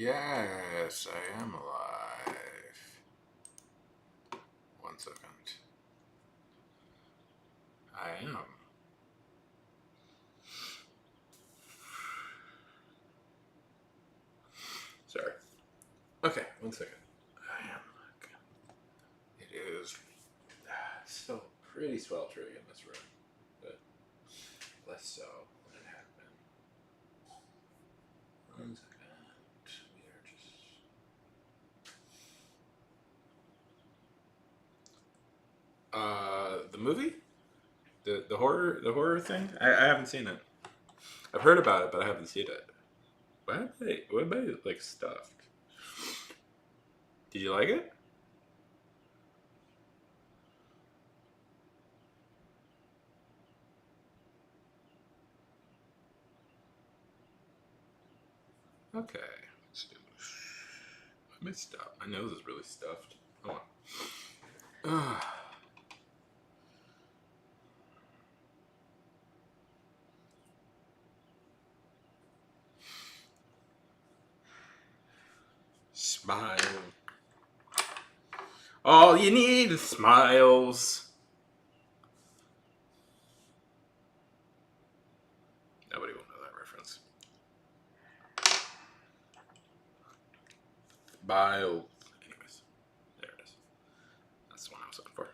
Yes, I am alive. 1 second. I am. Sorry. Okay, 1 second. I am. It is still pretty sweltering in this room, but less so than it had been. 1 second. We are just. The movie? The horror thing? I haven't seen it. I've heard about it, but I haven't seen it. Why like stuffed? Did you like it? Okay. Let's do this. I messed up. My nose is really stuffed. Hold on. Smile. All you need is smiles. Nobody will know that reference. Bile. Anyways, there it is. That's the one I was looking for.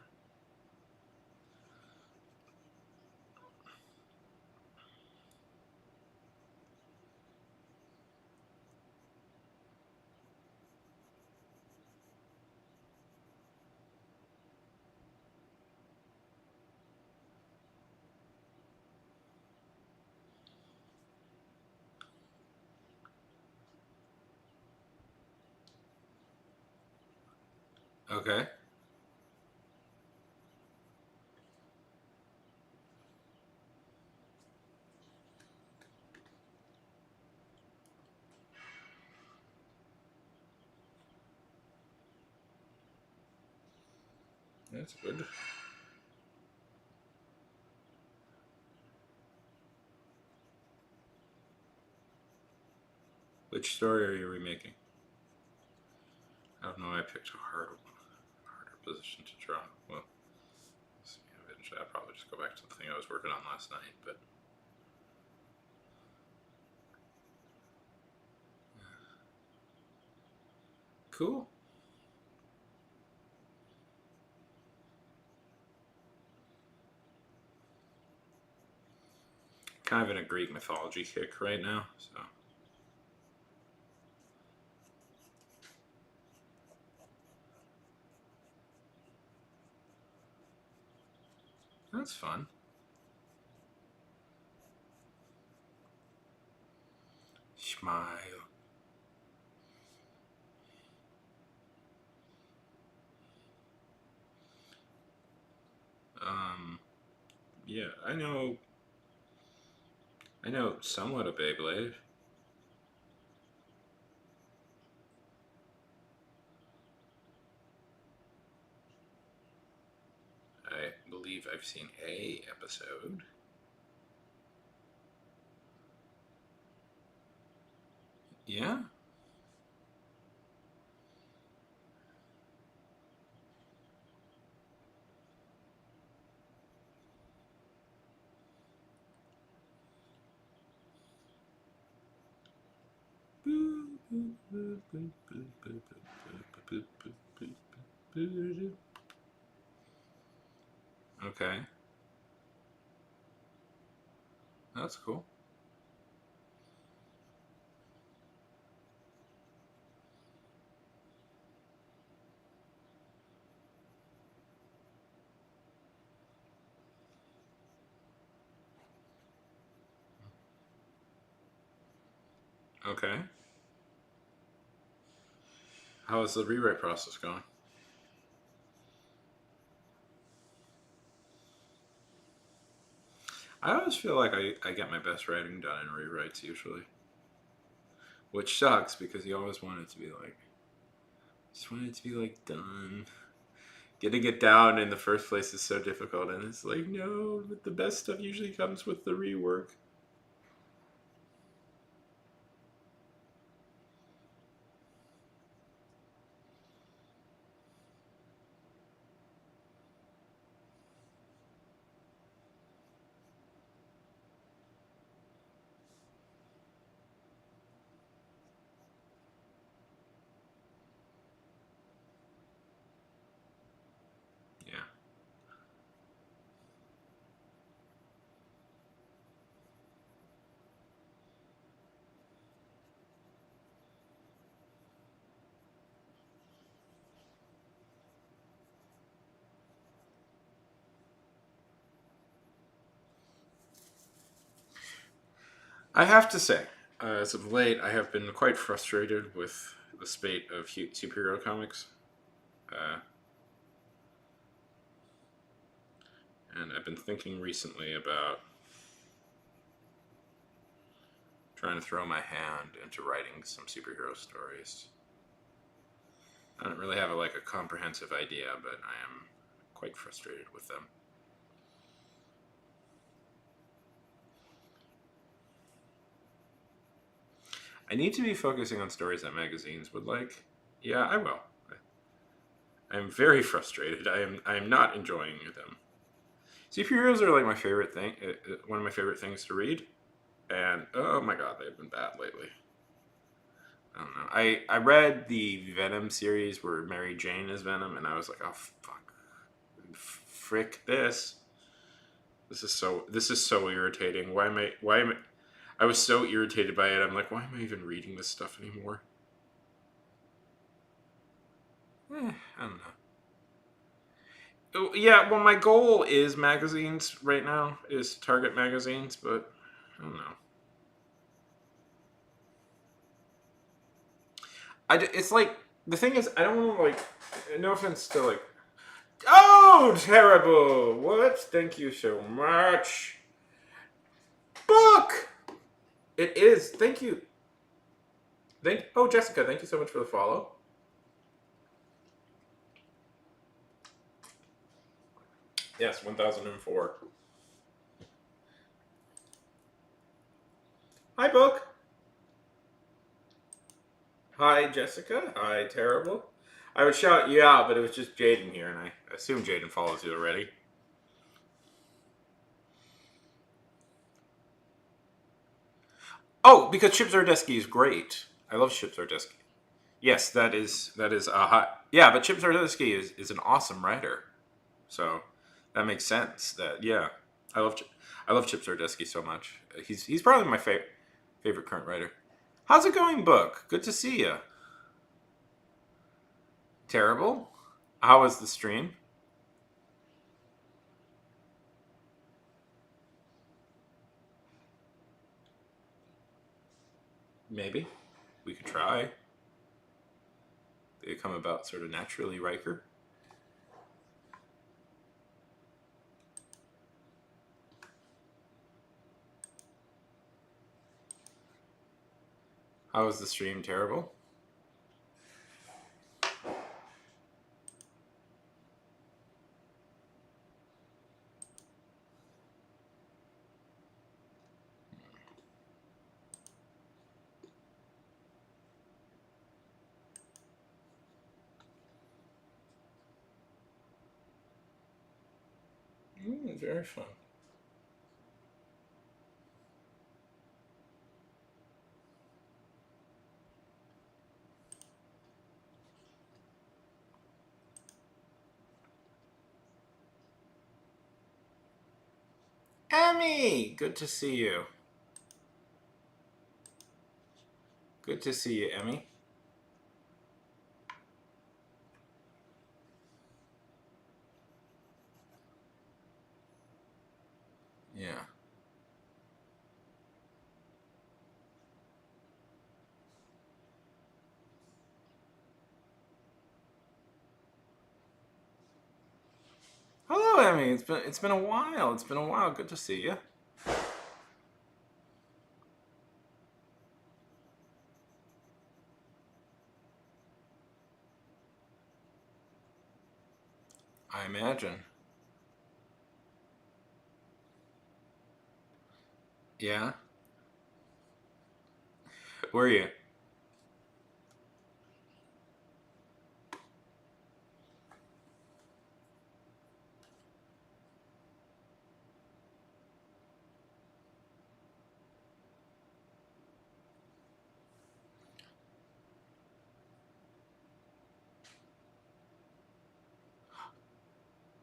Okay. That's good. Which story are you remaking? I don't know. I picked a harder position to draw. Well, see, eventually I'll probably just go back to the thing I was working on last night. But cool. Kind of in a Greek mythology kick right now, so. That's fun. Smile. Yeah, I know somewhat of Beyblade. I believe I've seen a episode. Yeah? Okay. That's cool. Okay. How is the rewrite process going? I always feel like I get my best writing done in rewrites usually. Which sucks because you always want it to be like, just want it to be like done. Getting it down in the first place is so difficult, and it's like, no, but the best stuff usually comes with the rework. I have to say, as of late, I have been quite frustrated with the spate of superhero comics. Uh, and I've been thinking recently about trying to throw my hand into writing some superhero stories. I don't really have a comprehensive idea, but I am quite frustrated with them. I need to be focusing on stories that magazines would like. Yeah, I will. I'm very frustrated. I am not enjoying them. Superheroes are like my favorite thing. One of my favorite things to read, and oh my god, they've been bad lately. I don't know. I read the Venom series where Mary Jane is Venom, and I was like, oh fuck, frick this. This is so irritating. I was so irritated by it. I'm like, why am I even reading this stuff anymore? I don't know. Oh, yeah, well, my goal is magazines right now, is to target magazines, but I don't know. It's like, the thing is, I don't want to, no offense to, oh, terrible! What? Thank you so much. Book! It is. Thank you. Oh, Jessica, thank you so much for the follow. Yes, 1004. Hi, Book. Hi, Jessica. Hi, Terrible. I would shout you out, but it was just Jaden here, and I assume Jaden follows you already. Oh, because Chip Zdarsky is great. I love Chip Zdarsky. Yes, that is a hot. Yeah, but Chip Zdarsky is an awesome writer, so that makes sense. That yeah, I love I love Chip Zdarsky so much. He's probably my favorite current writer. How's it going, Book? Good to see you. Terrible. How was the stream? Maybe we could try. They come about sort of naturally, Riker. How was the stream? Terrible. Very fun. Emmy, good to see you. Good to see you, Emmy. Yeah. Hello, Emmy. It's been a while. It's been a while. Good to see you. I imagine. Yeah. Where are you?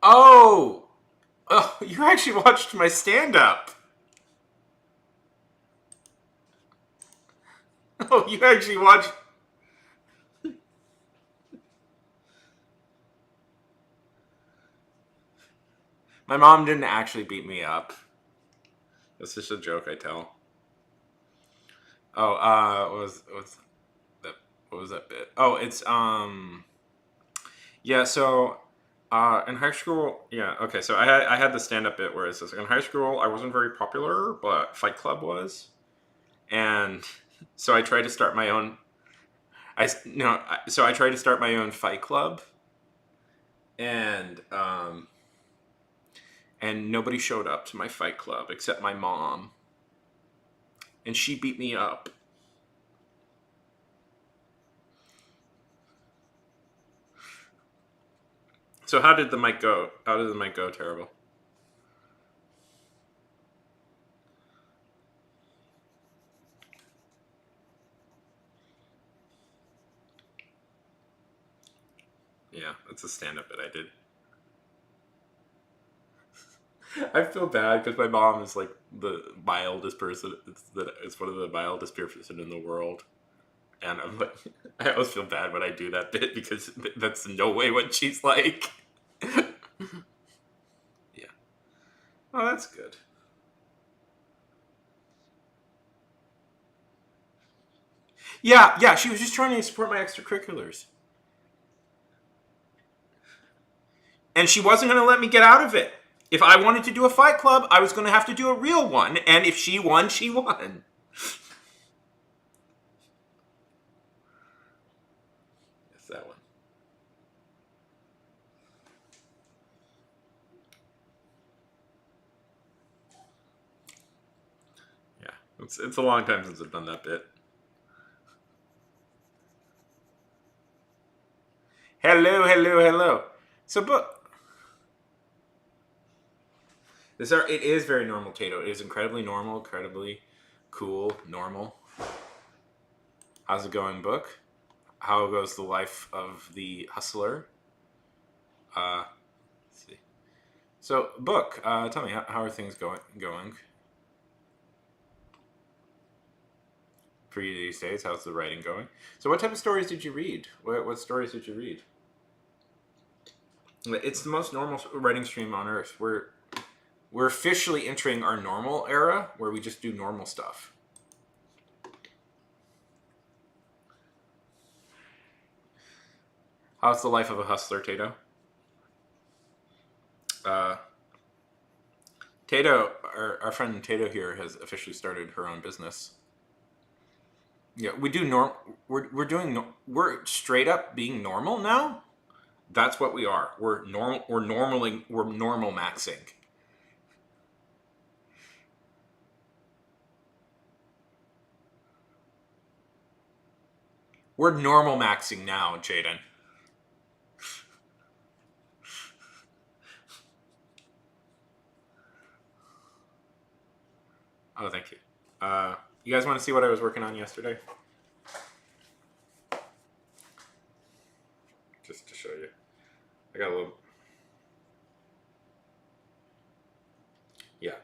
Oh, oh, you actually watched my stand-up. Oh, you actually watched. My mom didn't actually beat me up. That's just a joke I tell. Oh, that? What was that bit? Oh, it's yeah. So, in high school, yeah. Okay, so I had the stand up bit where it says in high school I wasn't very popular, but Fight Club was, and so I tried to start my own. So I tried to start my own Fight Club, and nobody showed up to my Fight Club except my mom, and she beat me up. So how did the mic go? How did the mic go? Terrible. Yeah, that's a stand-up bit I did. I feel bad because my mom is like the mildest person. It's one of the mildest person in the world, and I'm like, I always feel bad when I do that bit because that's no way what she's like. Yeah. Oh, that's good. Yeah, yeah. She was just trying to support my extracurriculars, and she wasn't going to let me get out of it. If I wanted to do a fight club, I was going to have to do a real one, and if she won, she won. It's that one. Yeah, it's a long time since I've done that bit. Hello, hello, hello. So, but it is very normal, Tato. It is incredibly normal, incredibly cool, normal. How's it going, book? How goes the life of the hustler? Let's see. So, book. Tell me, how are things going for you these days? How's the writing going? So, what type of stories did you read? What stories did you read? It's the most normal writing stream on earth. We're officially entering our normal era where we just do normal stuff. How's the life of a hustler, Tato? Uh, Tato, our friend Tato here has officially started her own business. Yeah, we do We're doing. We're straight up being normal now. That's what we are. We're normal. We're normal maxing. We're normal maxing now, Jaden. Oh, thank you. You guys want to see what I was working on yesterday? Just to show you, I got a little. Yeah.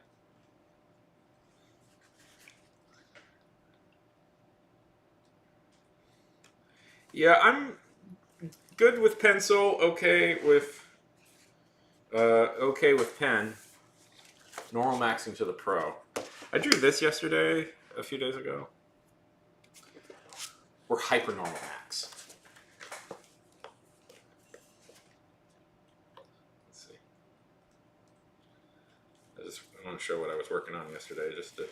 Yeah, I'm good with pencil. Okay with pen. Normal maxing to the pro. I drew this yesterday, a few days ago. We're hyper normal max. Let's see. I want to show what I was working on yesterday, just to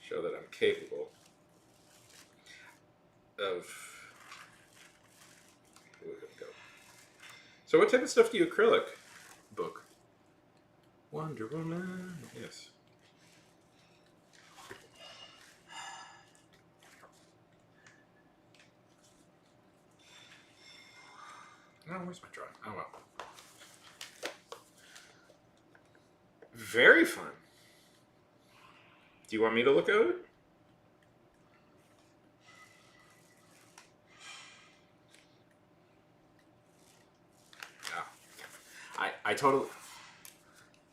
show that I'm capable of. Go. So, what type of stuff do you acrylic book? Wonder Woman. Yes. Oh, where's my drawing? Oh well. Very fun. Do you want me to look at it? Oh. I totally.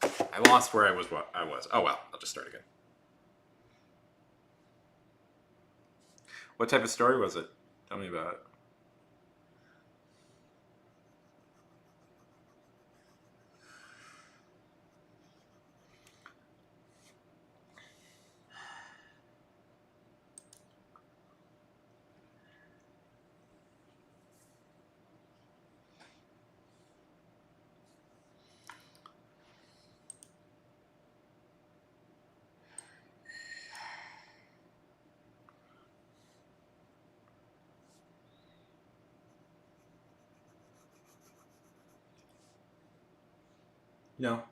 I lost where I was. What I was. Oh well. I'll just start again. What type of story was it? Tell me about it. No.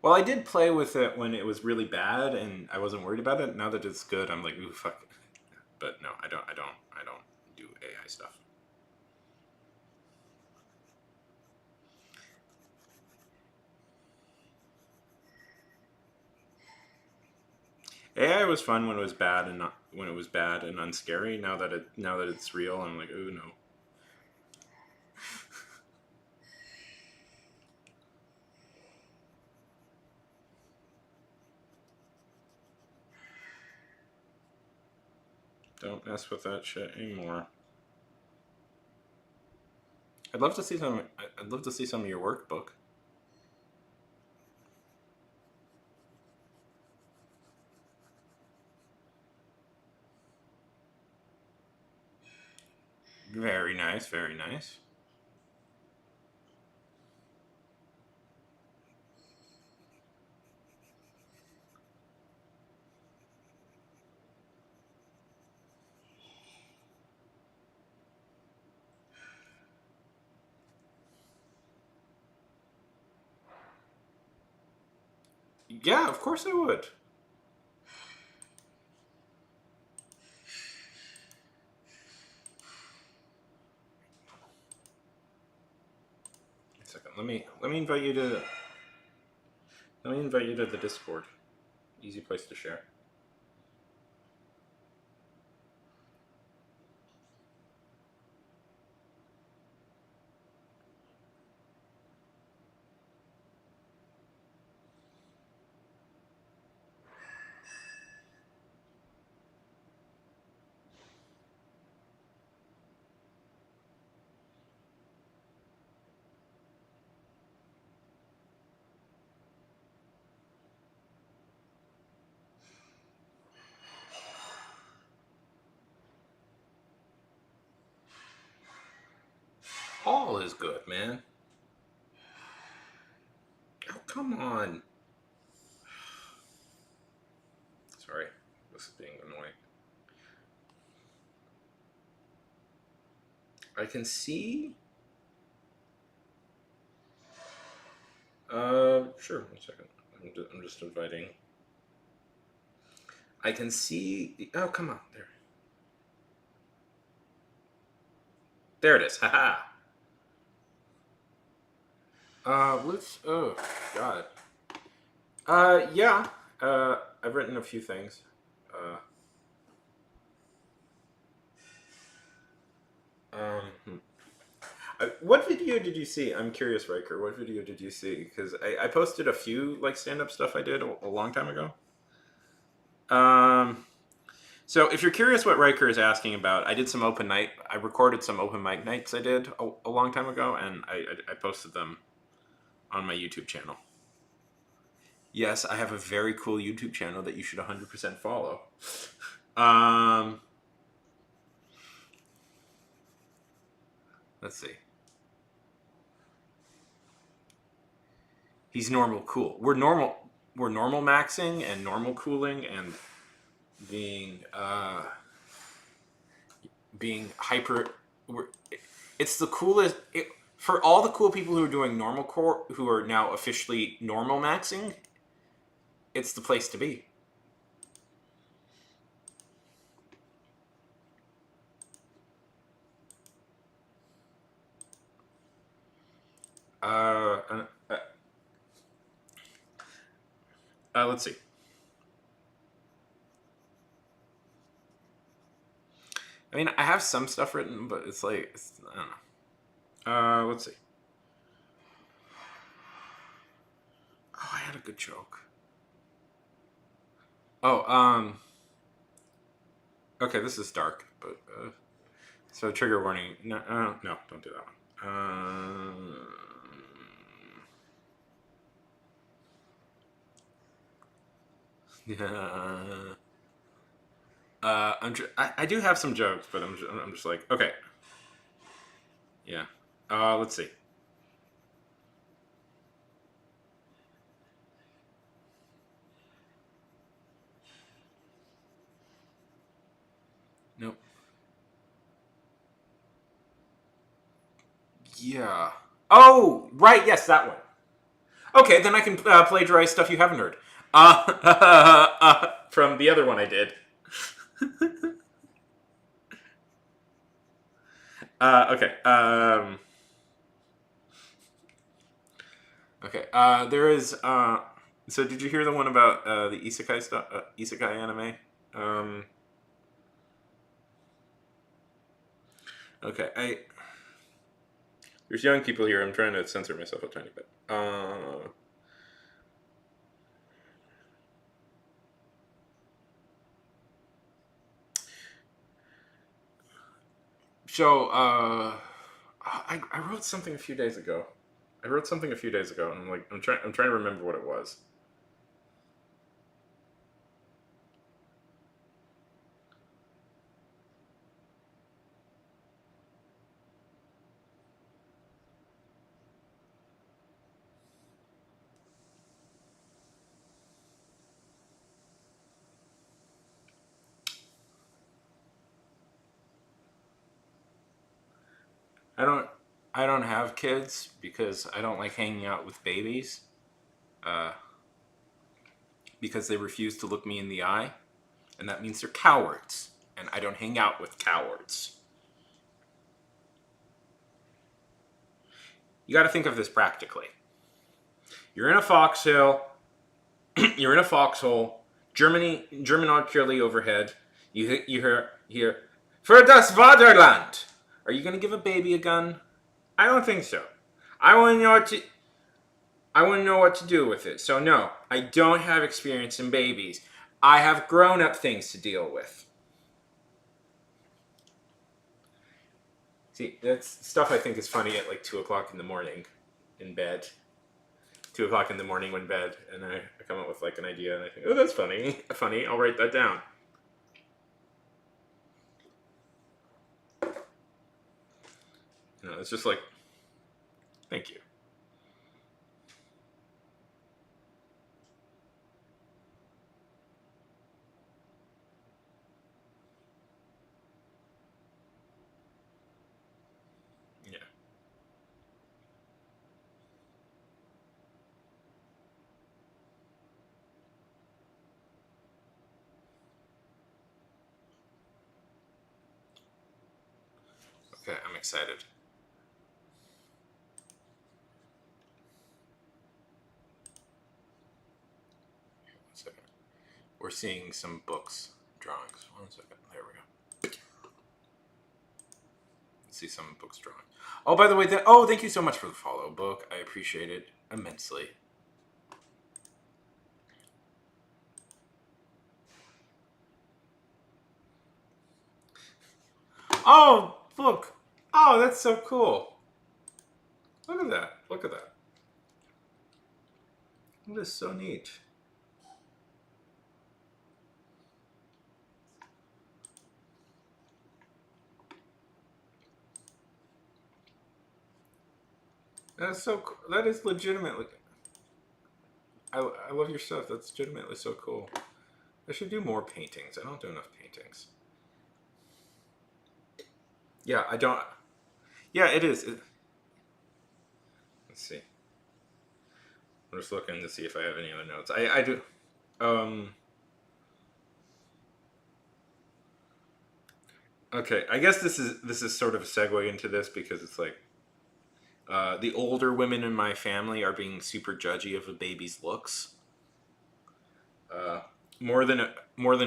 Well, I did play with it when it was really bad, and I wasn't worried about it. Now that it's good, I'm like, ooh, fuck. But no, I don't. I don't do AI stuff. AI was fun when it was bad and not when it was bad and unscary. Now that it's real, I'm like, ooh, no. Don't mess with that shit anymore. I'd love to see some. I'd love to see some of your workbook. Very nice. Very nice. Yeah, of course I would. A second. Let me invite you to the Discord. Easy place to share. All is good, man. Oh, come on. Sorry, this is being annoying. I can see. Sure. One second. I'm just inviting. I can see. Oh, come on. There. There it is. Haha. Let's. Oh, God. Yeah. I've written a few things. Uh, hmm. What video did you see? I'm curious, Riker. What video did you see? Because I posted a few like stand-up stuff I did a long time ago. Um, so if you're curious what Riker is asking about, I did some open night. I recorded some open mic nights I did a long time ago, and I posted them on my YouTube channel. Yes, I have a very cool YouTube channel that you should 100% follow. Um, let's see. He's normal cool. We're normal maxing and normal cooling and being being hyper. We're, it's the coolest. For all the cool people who are doing normal core, who are now officially normal maxing, it's the place to be. Uh, uh, uh, let's see. I mean, I have some stuff written, but it's like I don't know. Let's see. Oh, I had a good joke. Oh, okay, this is dark, but so trigger warning. No, no, don't do that one. Yeah. I do have some jokes, but I'm just like, okay, yeah. Let's see. Yeah. Oh, right. Yes, that one. Okay, then I can plagiarize stuff you haven't heard. From the other one I did. Okay. Okay. There is. So, did you hear the one about the isekai stuff? Isekai anime. Um, okay. There's young people here. I'm trying to censor myself a tiny bit. So, I wrote something a few days ago. And I'm trying to remember what it was. I don't, I don't have kids because I don't like hanging out with babies. Uh, because they refuse to look me in the eye, and that means they're cowards, and I don't hang out with cowards. You got to think of this practically. You're in a foxhole. You're in a foxhole. German artillery overhead. You hear, "For das Vaterland." Are you gonna give a baby a gun? I don't think so. I want to know what to. I want to know what to do with it. So no, I don't have experience in babies. I have grown-up things to deal with. See, that's stuff I think is funny at like 2 o'clock in the morning, in bed. 2 o'clock in the morning when bed, and I come up with like an idea, and I think, oh, that's funny. Funny. I'll write that down. It's just like, thank you. Yeah. Okay, I'm excited. One second. We're seeing some books, drawings. 1 second. There we go. Let's see some books drawing. Oh, by the way, thank you so much for the follow, book. I appreciate it immensely. Oh, look. Oh, that's so cool. Look at that. Look at that. That is so neat. That's so cool. That is legitimately. I love your stuff. That's legitimately so cool. I should do more paintings. I don't do enough paintings. Yeah, I don't. Yeah, it is. Let's see. I'm just looking to see if I have any other notes. I do. Um. Okay, I guess this is sort of a segue into this because it's like the older women in my family are being super judgy of a baby's looks. Uh, more than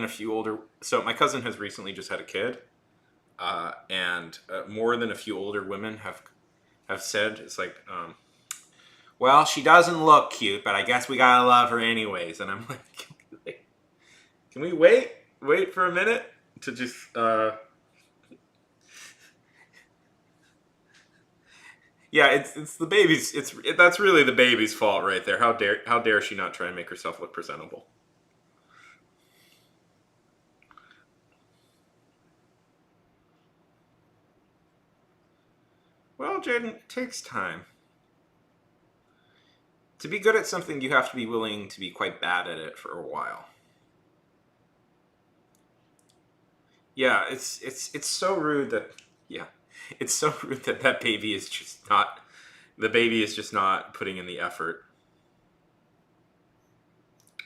a few older. So my cousin has recently just had a kid, and more than a few older women have said it's like, well, she doesn't look cute, but I guess we gotta love her anyways. And I'm like, can we wait for a minute to just yeah, it's the baby's. That's really the baby's fault right there. How dare she not try and make herself look presentable? Well, Jaden, it takes time. To be good at something, you have to be willing to be quite bad at it for a while. Yeah, it's so rude that yeah, It's so rude that that baby is just not. The baby is just not putting in the effort.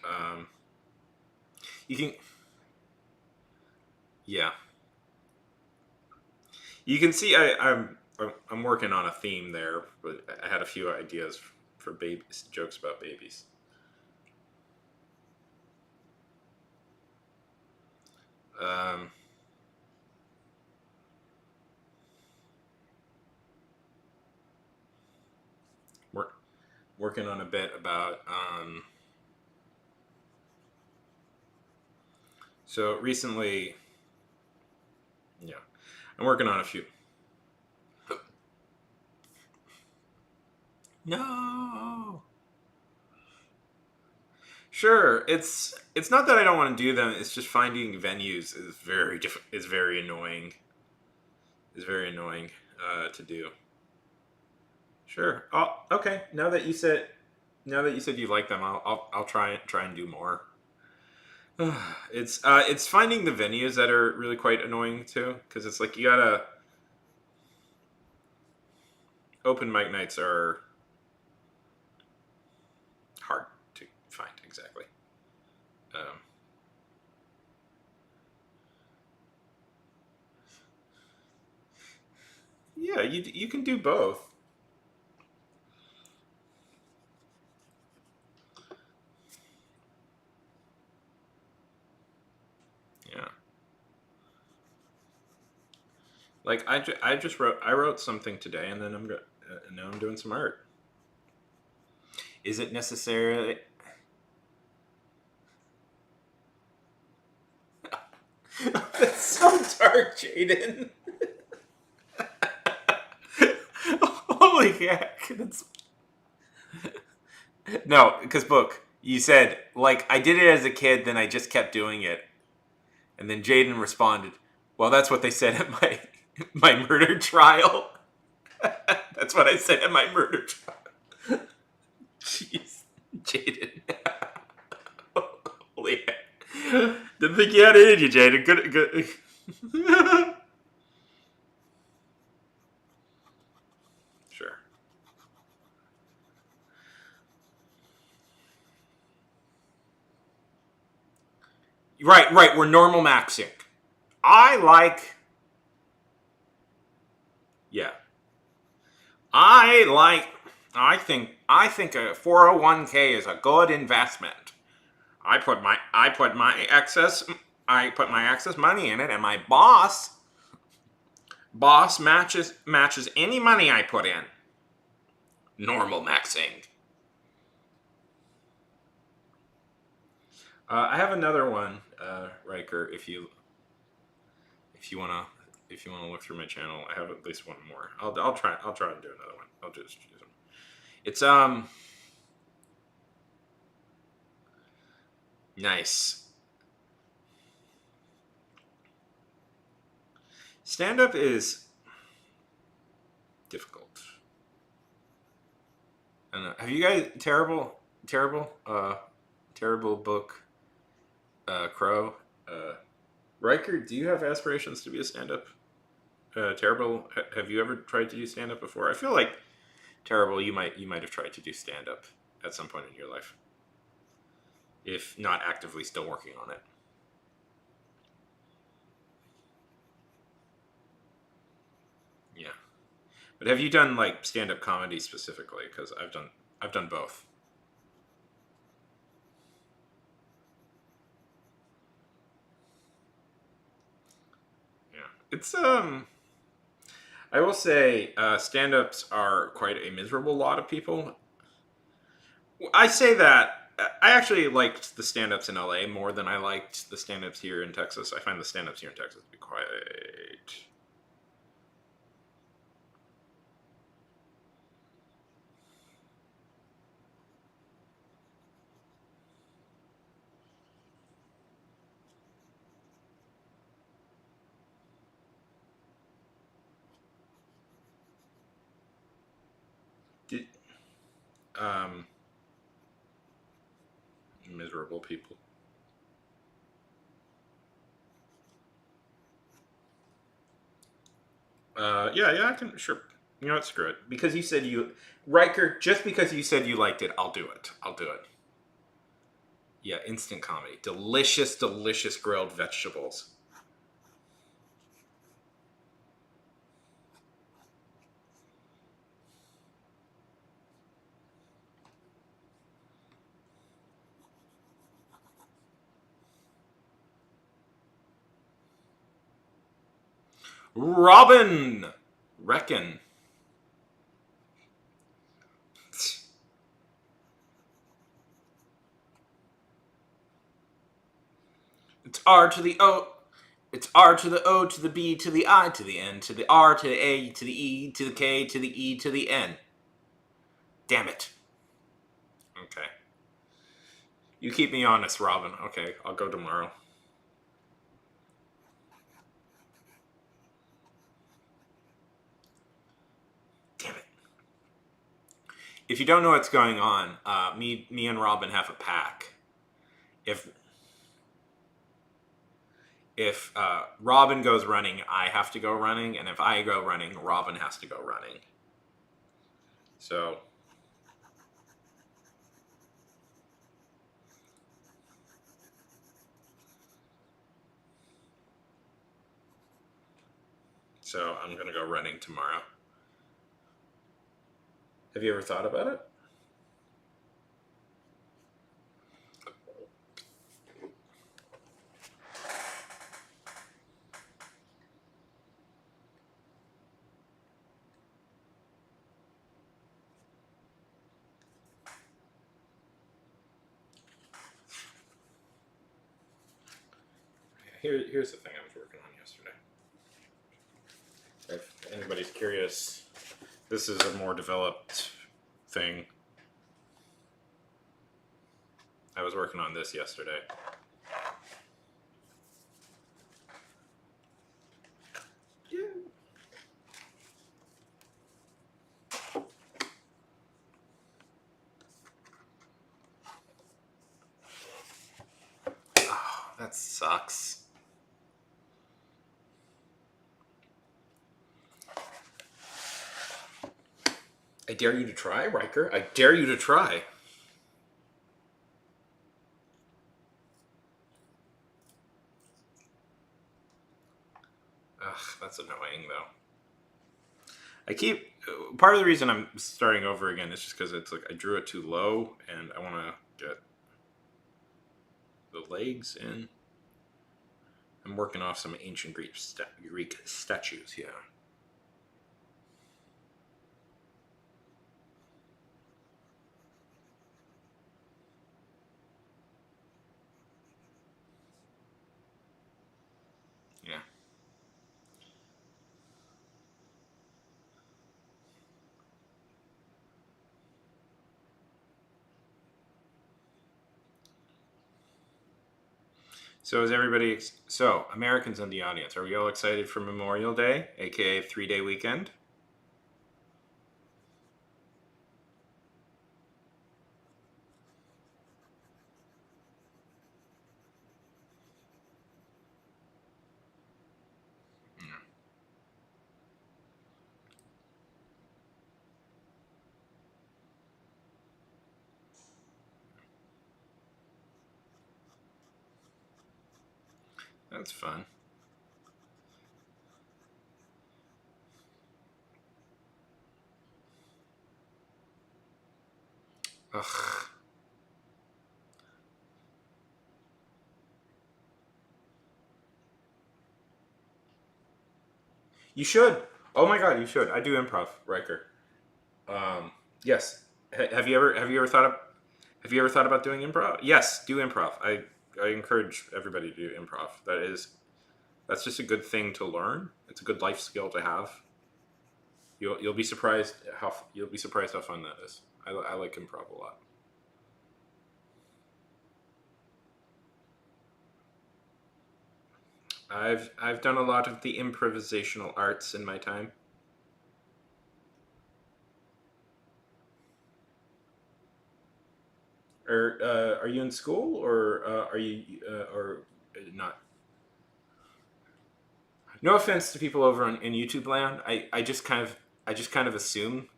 Um, you can, yeah, you can see I'm working on a theme there, but I had a few ideas for babies, jokes about babies. Um, work, Working on a bit about. So recently, yeah, I'm working on a few. No. Sure, it's not that I don't want to do them. It's just finding venues is is very annoying. Is very annoying to do. Sure. Oh, okay. Now that you said you like them, I'll try and do more. It's finding the venues that are really quite annoying too, because it's like you gotta open mic nights are hard to find exactly. Um, yeah, you can do both. Yeah. Like I just wrote something today, and then now I'm doing some art. Is it necessarily? That's so dark, Jaden. Holy heck! No, because book. You said like I did it as a kid, then I just kept doing it, and then Jaden responded, "Well, that's what they said at my my murder trial." That's what I said at my murder trial. Jeez, Jaden. Holy heck. Didn't think you had it in you, Jaden. Good. Sure. Right. We're normal maxing. I like. Yeah. I like. I think a 401k is a good investment. I put my excess money in it, and my boss matches any money I put in. Normal maxing. I have another one, Riker. If you wanna look through my channel, I have at least one more. I'll try and do another one. I'll just use them. It's nice. Stand up is difficult. I don't know. Have you guys terrible book Crow? Riker, do you have aspirations to be a stand up? Terrible. Have you ever tried to do stand up before? I feel like terrible. You might have tried to do stand up at some point in your life, if not actively still working on it. Yeah. But have you done like stand up comedy specifically? Because I've done both. Yeah. It's I will say stand ups are quite a miserable lot of people. I say that I actually liked the stand ups in LA more than I liked the stand ups here in Texas. I find the stand ups here in Texas to be quite. Did, um, miserable people. Yeah, I can, sure. You know what, screw it. Because you said you, Riker, just because you said you liked it, I'll do it. I'll do it. Yeah, instant comedy. Delicious, delicious grilled vegetables. Robin! Reckon. It's R to the O. It's R to the O to the B to the I to the N to the R to the A to the E to the K to the E to the N. Damn it. Okay. You keep me honest, Robin. Okay, I'll go tomorrow. Damn it. If you don't know what's going on, me and Robin have a pack. If Robin goes running, I have to go running, and if I go running, Robin has to go running. So I'm gonna go running tomorrow. Have you ever thought about it? Here's the thing I was working on yesterday. If anybody's curious, this is a more developed thing. I was working on this yesterday. Yeah. Oh, that sucks. I dare you to try, Riker. I dare you to try. Ugh, that's annoying though. I keep part of the reason I'm starting over again is just because it's like I drew it too low and I want to get the legs in. I'm working off some ancient Greek statues. Yeah. Yeah. So is everybody? So Americans in the audience, are we all excited for Memorial Day, aka 3-day weekend? Yeah. That's fun. Ugh. You should. Oh my god, you should. I do improv, Riker. Yes. Have you ever thought of have you ever thought about doing improv? Yes, do improv. I encourage everybody to do improv. That's just a good thing to learn. It's a good life skill to have. You'll be surprised how fun that is. I like improv a lot. I've done a lot of the improvisational arts in my time. Are you in school or are you or not? No offense to people over in YouTube land. I just kind of assume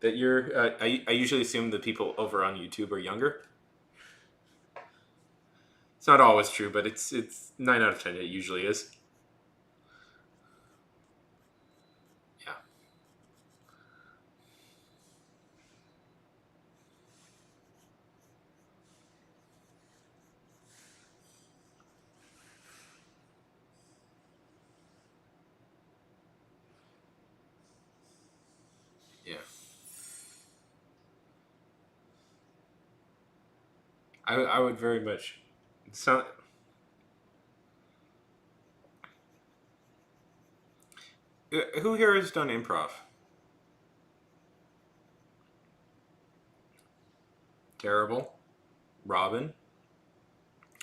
that you're. I usually assume the people over on YouTube are younger. It's not always true, but it's 9 out of 10. It usually is. Yeah, yeah. I would very much. So, who here has done improv? Terrible. Robin.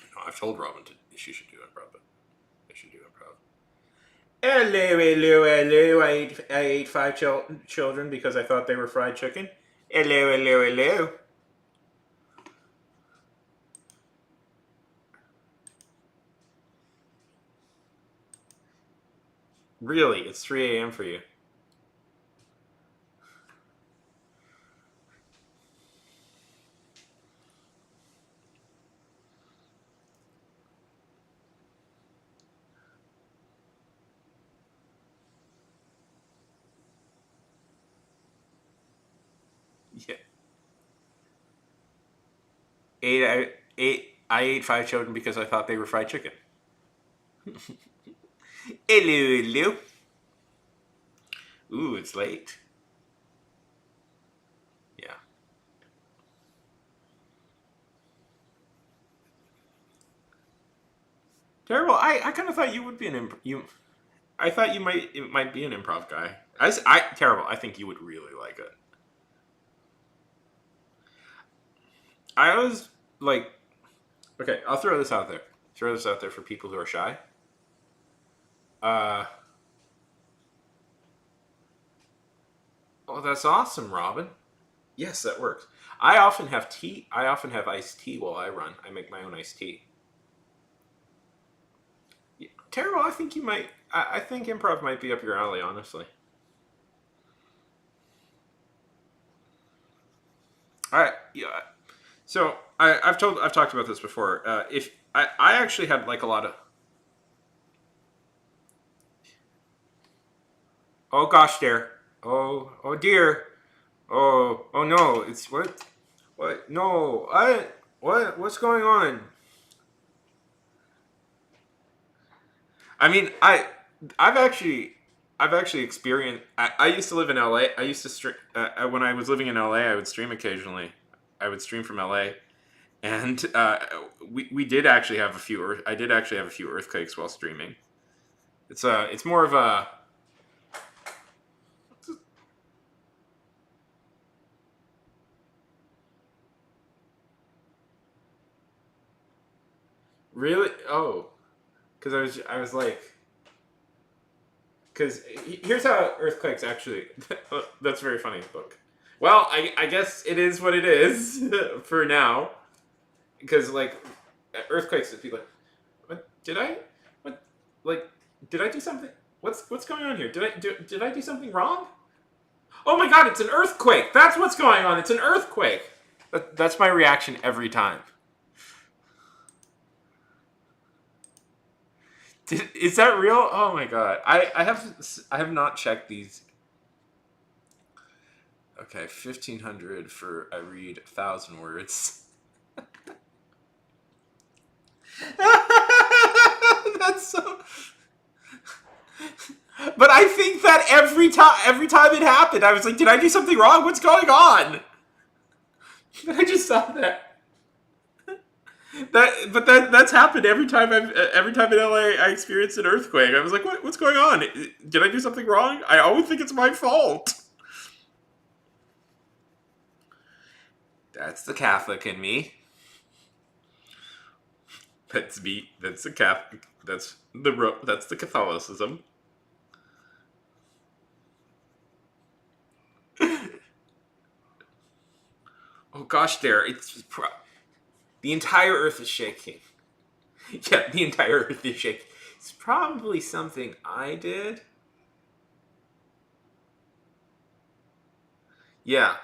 No, I've told Robin she should do improv, but they should do improv. Hello, hello, hello. I ate five children because I thought they were fried chicken. Hello, hello, hello. Really, it's 3 a.m. for you. Yeah. I ate five children because I thought they were fried chicken. Hello, hello. Ooh, it's late. Yeah. Terrible. I kind of thought you would be an you. I thought it might be an improv guy. Terrible. I think you would really like it. I was like, okay, I'll throw this out there. Throw this out there for people who are shy. Uh, oh, that's awesome, Robin. Yes, that works. I often have tea. I often have iced tea while I run. I make my own iced tea. Yeah, terrible. I think you might. I think improv might be up your alley, honestly. All right. Yeah. So I've talked about this before. If I actually had like a lot of. Oh gosh, there. Oh dear. Oh no. It's what no. What's going on? I mean, I've actually experienced. I used to live in LA. I used to stream when I was living in LA. I would stream occasionally. I would stream from LA, and we did actually have a few. I did actually have a few earthquakes while streaming. It's more of a really because I was like because here's how earthquakes actually. That's very funny book. Well, I guess it is what it is for now because like earthquakes that people what did I what like did I do something what's going on here did I do something wrong. Oh my god, it's an earthquake. That's what's going on. It's an earthquake. That's my reaction every time. Is that real? Oh my god. I have not checked these. Okay, 1,500 for I read 1,000 words. That's so. But I think that every time it happened, I was like, did I do something wrong? What's going on? I just saw that. That's happened every time in LA I experienced an earthquake. I was like, what's going on? Did I do something wrong? I always think it's my fault. That's the Catholic in me. That's me. That's the Catholic. That's the Catholicism. Oh gosh, there. The entire Earth is shaking. Yeah, the entire Earth is shaking. It's probably something I did. Yeah.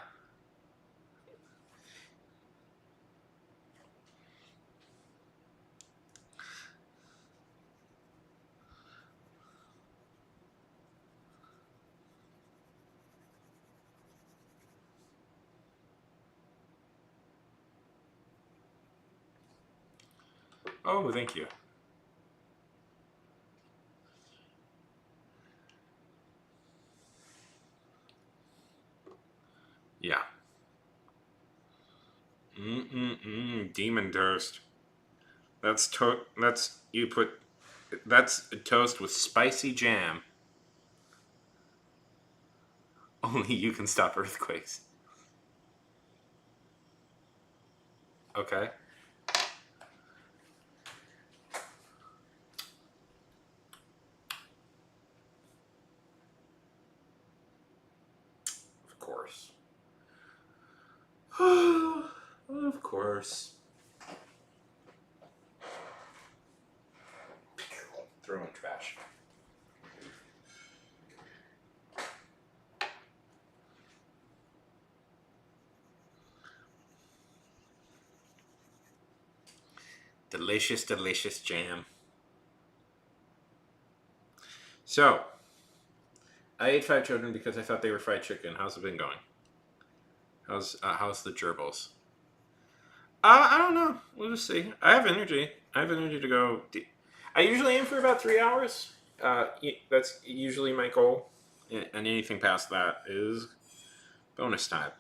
Oh, thank you. Yeah. Demon toast. That's you put. That's a toast with spicy jam. Only you can stop earthquakes. Okay. Of course. Of course. Throw in trash. Delicious, delicious jam. So, I ate five children because I thought they were fried chicken. How's it been going? How's the gerbils? I don't know. We'll just see. I have energy. I have energy to go. I usually aim for about 3 hours. That's usually my goal, and anything past that is bonus time.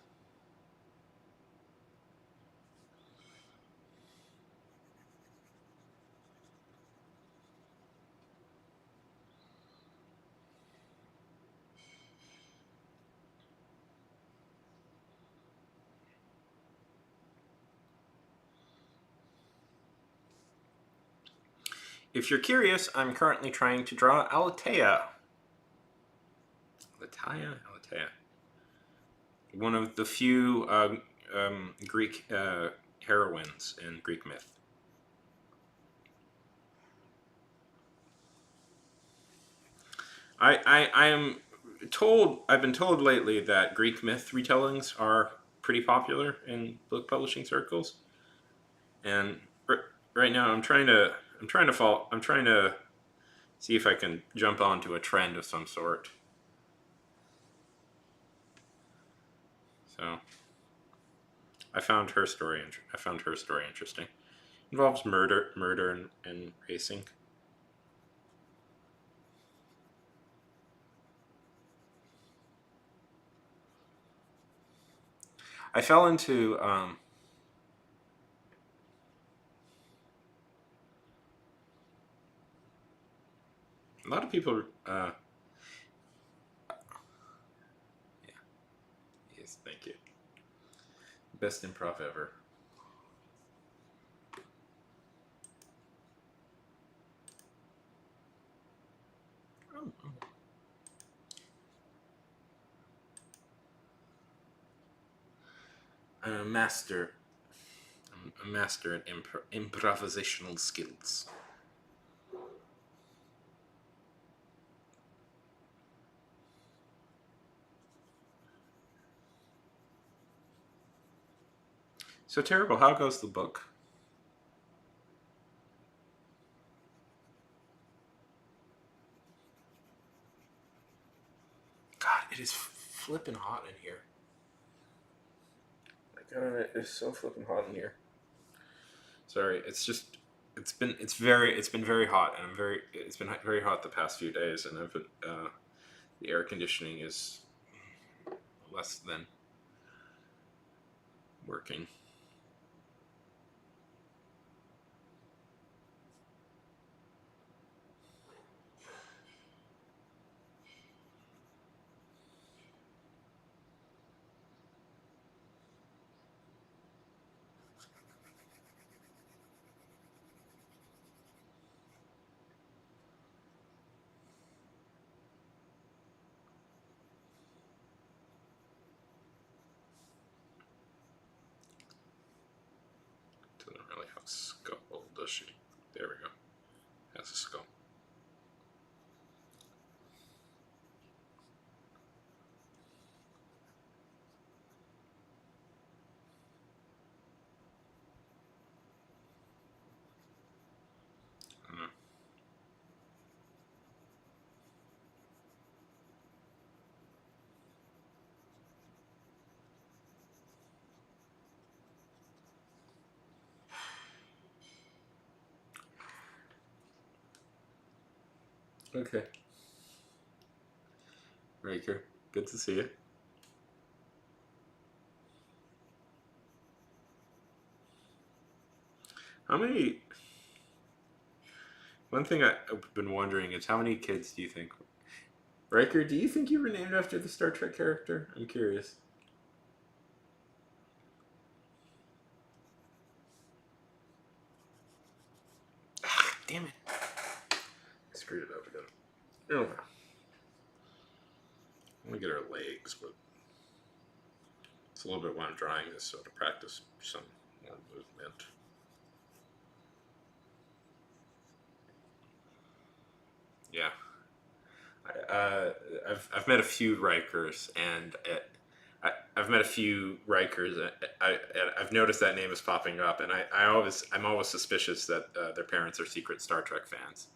If you're curious, I'm currently trying to draw Alatea. Alatea. One of the few Greek heroines in Greek myth. I am told I've been told lately that Greek myth retellings are pretty popular in book publishing circles, and right now I'm trying to see if I can jump onto a trend of some sort. So I found her story interesting. Involves murder, and racing. I fell into a lot of people. Yeah, yes, thank you. Best improv ever. Oh, oh. I'm a master. I'm a master in improvisational skills. So terrible. How goes the book? God, it is flipping hot in here. My God, it is so flipping hot in here. Sorry, it's been very hot, and it's been very hot the past few days, and the air conditioning is less than working. Doesn't really have a skull, does she? There we go. Has a skull. Okay. Riker, good to see you. How many... One thing I've been wondering is how many kids do you think... Riker, do you think you were named after the Star Trek character? I'm curious. Ah, damn it. I screwed it up again. Oh. I'm gonna get her legs, but it's a little bit when I'm drawing this, so to practice some more movement. Yeah. I've met a few Rikers, and I've met a few Rikers. I've noticed that name is popping up, and I'm always suspicious that their parents are secret Star Trek fans.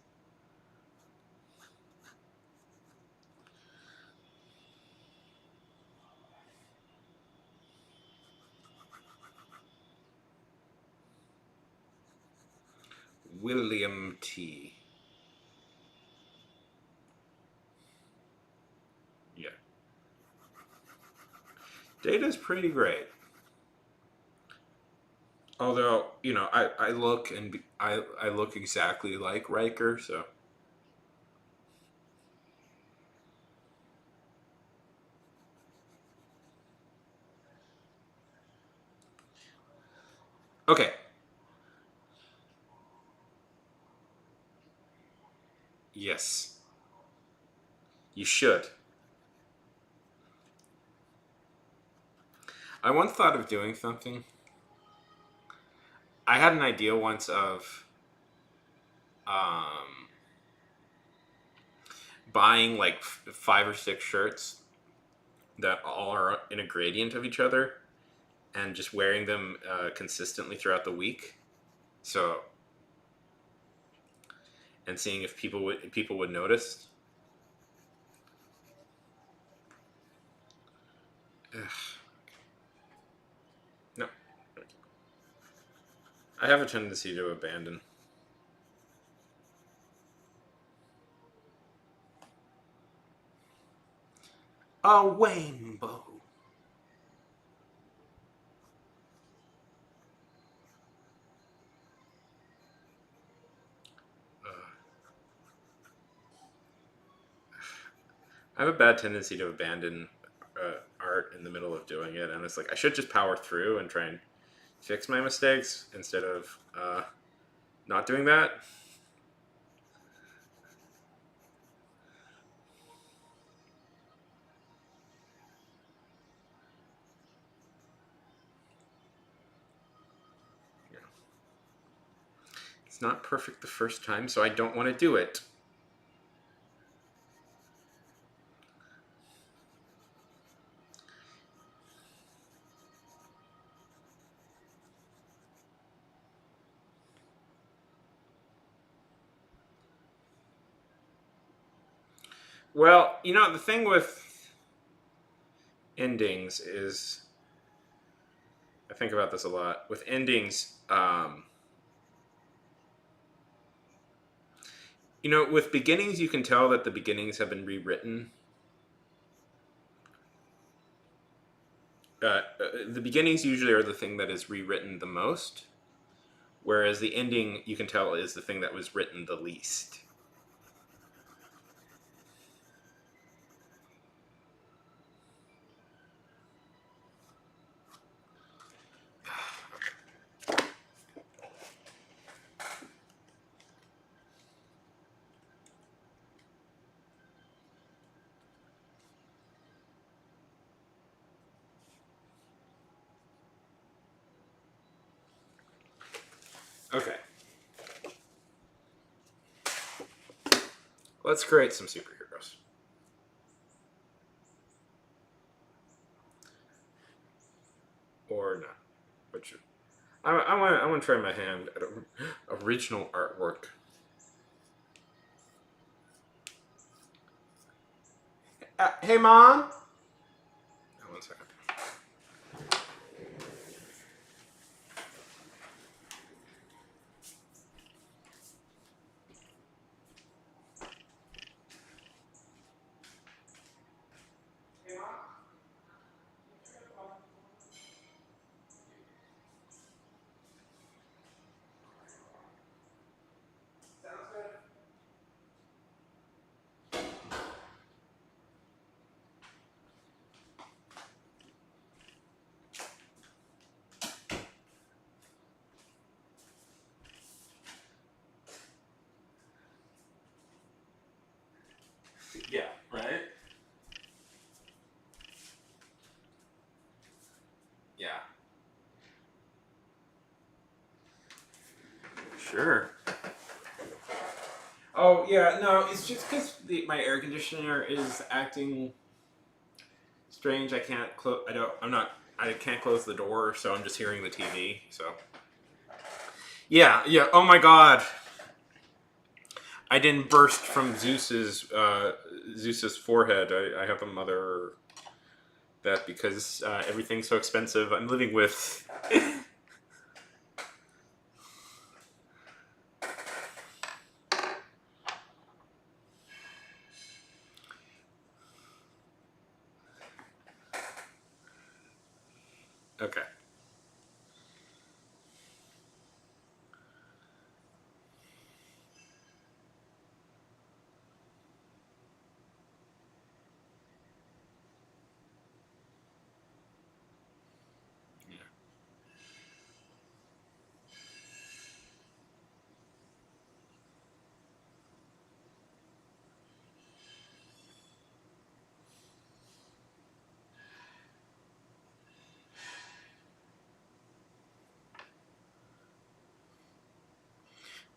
William T. Yeah, Data's pretty great. Although I look and I look exactly like Riker, so okay. Yes, you should. I once thought of doing something. I had an idea once of um, buying like 5 or 6 shirts that all are in a gradient of each other and just wearing them consistently throughout the week. So, and seeing if people would notice. Ugh, no, I have a tendency to abandon. A rainbow. I have a bad tendency to abandon art in the middle of doing it, and it's like I should just power through and try and fix my mistakes instead of not doing that. Yeah. It's not perfect the first time, so I don't want to do it. Well, the thing with endings is I think about this a lot. With endings, with beginnings, you can tell that the beginnings have been rewritten. The beginnings usually are the thing that is rewritten the most, whereas the ending, you can tell, is the thing that was written the least. Okay. Let's create some superheroes. Or not. Which I want to try my hand at original artwork. Hey, Mom. Oh, 1 second. Yeah. Sure. Oh yeah, no, it's just because my air conditioner is acting strange. I can't close. I don't. I'm not. I can't close the door, so I'm just hearing the TV. So yeah, yeah. Oh my God, I didn't burst from Zeus's forehead. I have a mother that because everything's so expensive. I'm living with. Okay. Yeah.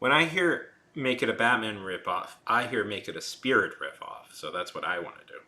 When I hear make it a Batman ripoff, I hear make it a Spirit ripoff. So that's what I want to do.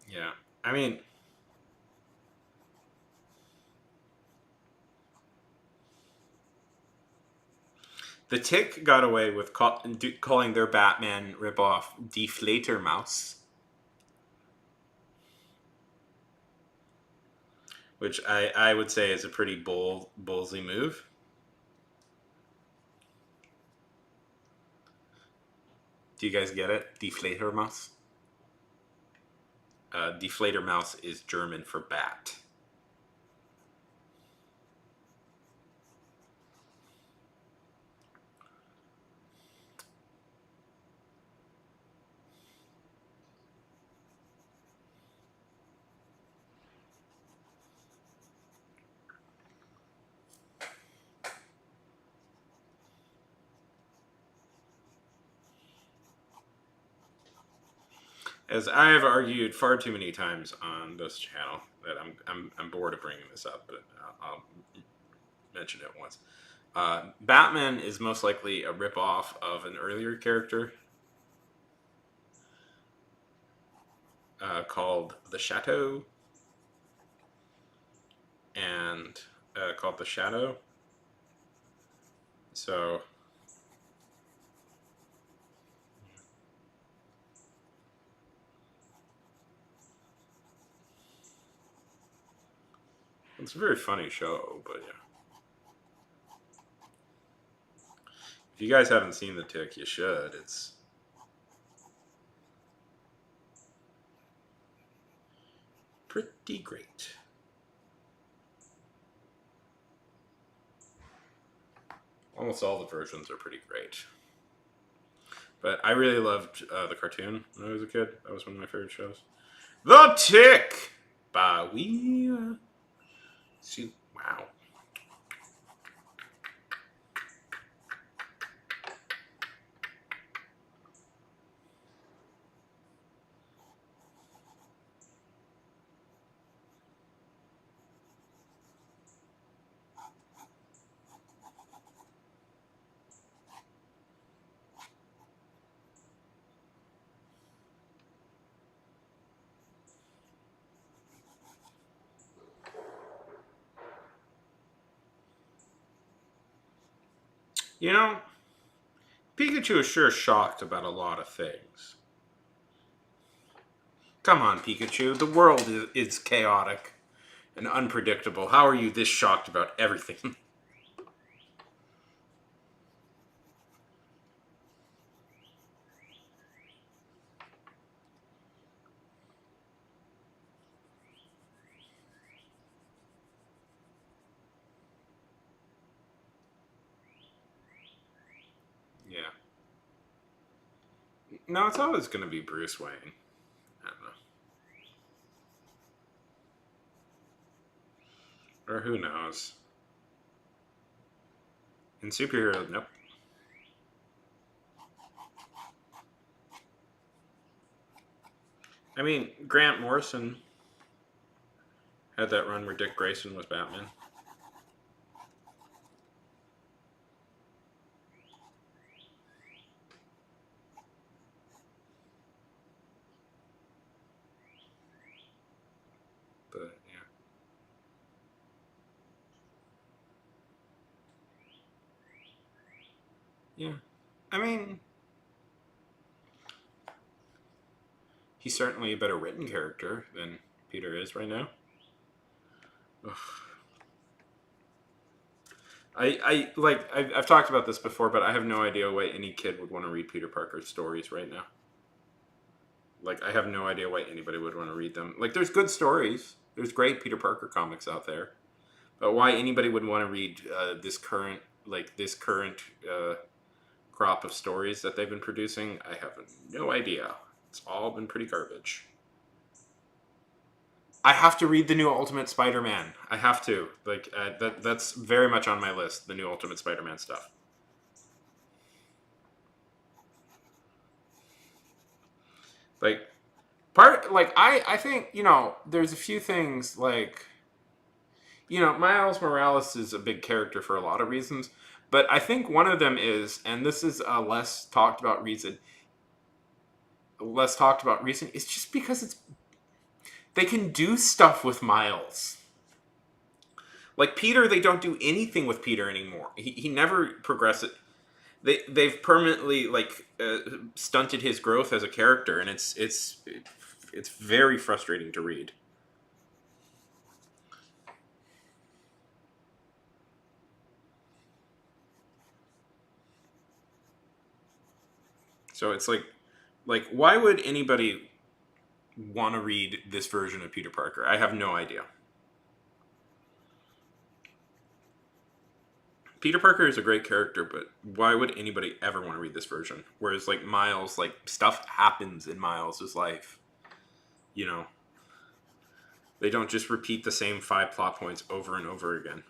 Yeah. I mean, the Tick got away with calling their Batman ripoff Deflator Mouse, which I would say is a pretty ballsy move. Do you guys get it? Deflator Mouse? Deflator Mouse is German for bat. As I have argued far too many times on this channel, that I'm bored of bringing this up, but I'll mention it once. Batman is most likely a ripoff of an earlier character called the Chateau, and called the Shadow. So it's a very funny show, but yeah. If you guys haven't seen The Tick, you should. It's pretty great. Almost all the versions are pretty great. But I really loved the cartoon when I was a kid. That was one of my favorite shows. The Tick! By we. See, wow. You know, Pikachu is sure shocked about a lot of things. Come on, Pikachu. The world is chaotic and unpredictable. How are you this shocked about everything? No, it's always going to be Bruce Wayne. I don't know. Or who knows? In superhero, nope. I mean, Grant Morrison had that run where Dick Grayson was Batman. But yeah. I mean, he's certainly a better written character than Peter is right now. Ugh. I've talked about this before, but I have no idea why any kid would want to read Peter Parker's stories right now. Like, I have no idea why anybody would want to read them. Like, there's good stories. There's great Peter Parker comics out there. But why anybody would want to read this current crop of stories that they've been producing, I have no idea. It's all been pretty garbage. I have to read the new Ultimate Spider-Man. I have to. That's very much on my list, the new Ultimate Spider-Man stuff. Like, I think, there's a few things, Miles Morales is a big character for a lot of reasons, but I think one of them is, and this is a less talked about reason, is just because they can do stuff with Miles. Like Peter, they don't do anything with Peter anymore. He never progresses. They've permanently stunted his growth as a character, and it's very frustrating to read. So it's like why would anybody want to read this version of Peter Parker? I have no idea. Peter Parker is a great character, but why would anybody ever want to read this version? Whereas Miles, stuff happens in Miles' life. You know, they don't just repeat the same 5 plot points over and over again.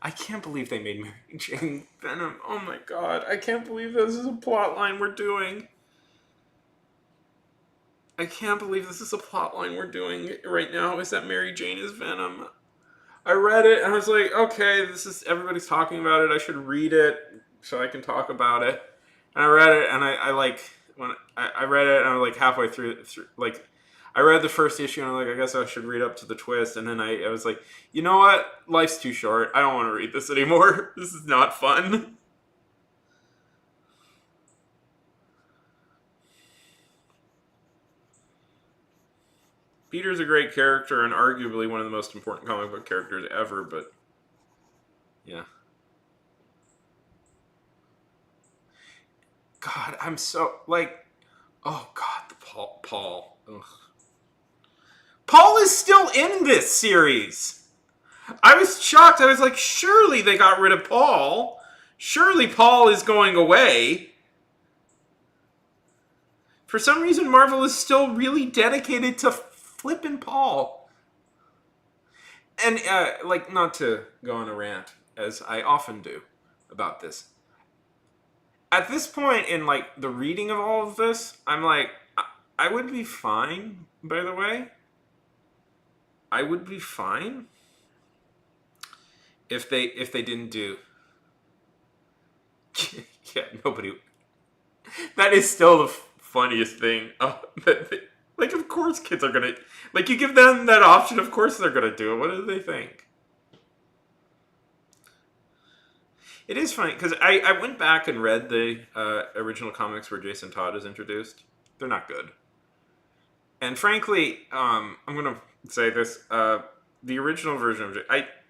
I can't believe they made Mary Jane Venom. Oh my god, I can't believe this is a plot line we're doing. I can't believe this is a plot line we're doing right now, is that Mary Jane is Venom. I read it and I was like, okay, everybody's talking about it. I should read it so I can talk about it. And I read it and I read it and I was halfway through I read the first issue and I'm I guess I should read up to the twist. And then I was like, you know what? Life's too short. I don't want to read this anymore. This is not fun. Peter's a great character and arguably one of the most important comic book characters ever, but yeah. God, I'm so oh god, the Paul. Ugh. Paul is still in this series. I was shocked. I was like, surely they got rid of Paul. Surely Paul is going away. For some reason, Marvel is still really dedicated to flipping Paul. And, not to go on a rant, as I often do about this. At this point in, the reading of all of this, I'm I would be fine, by the way. I would be fine if they didn't do... yeah, nobody... That is still the funniest thing. Of course kids are gonna... you give them that option, of course they're gonna do it. What do they think? It is funny, because I went back and read the original comics where Jason Todd is introduced. They're not good. And frankly, I'm going to say this. The original version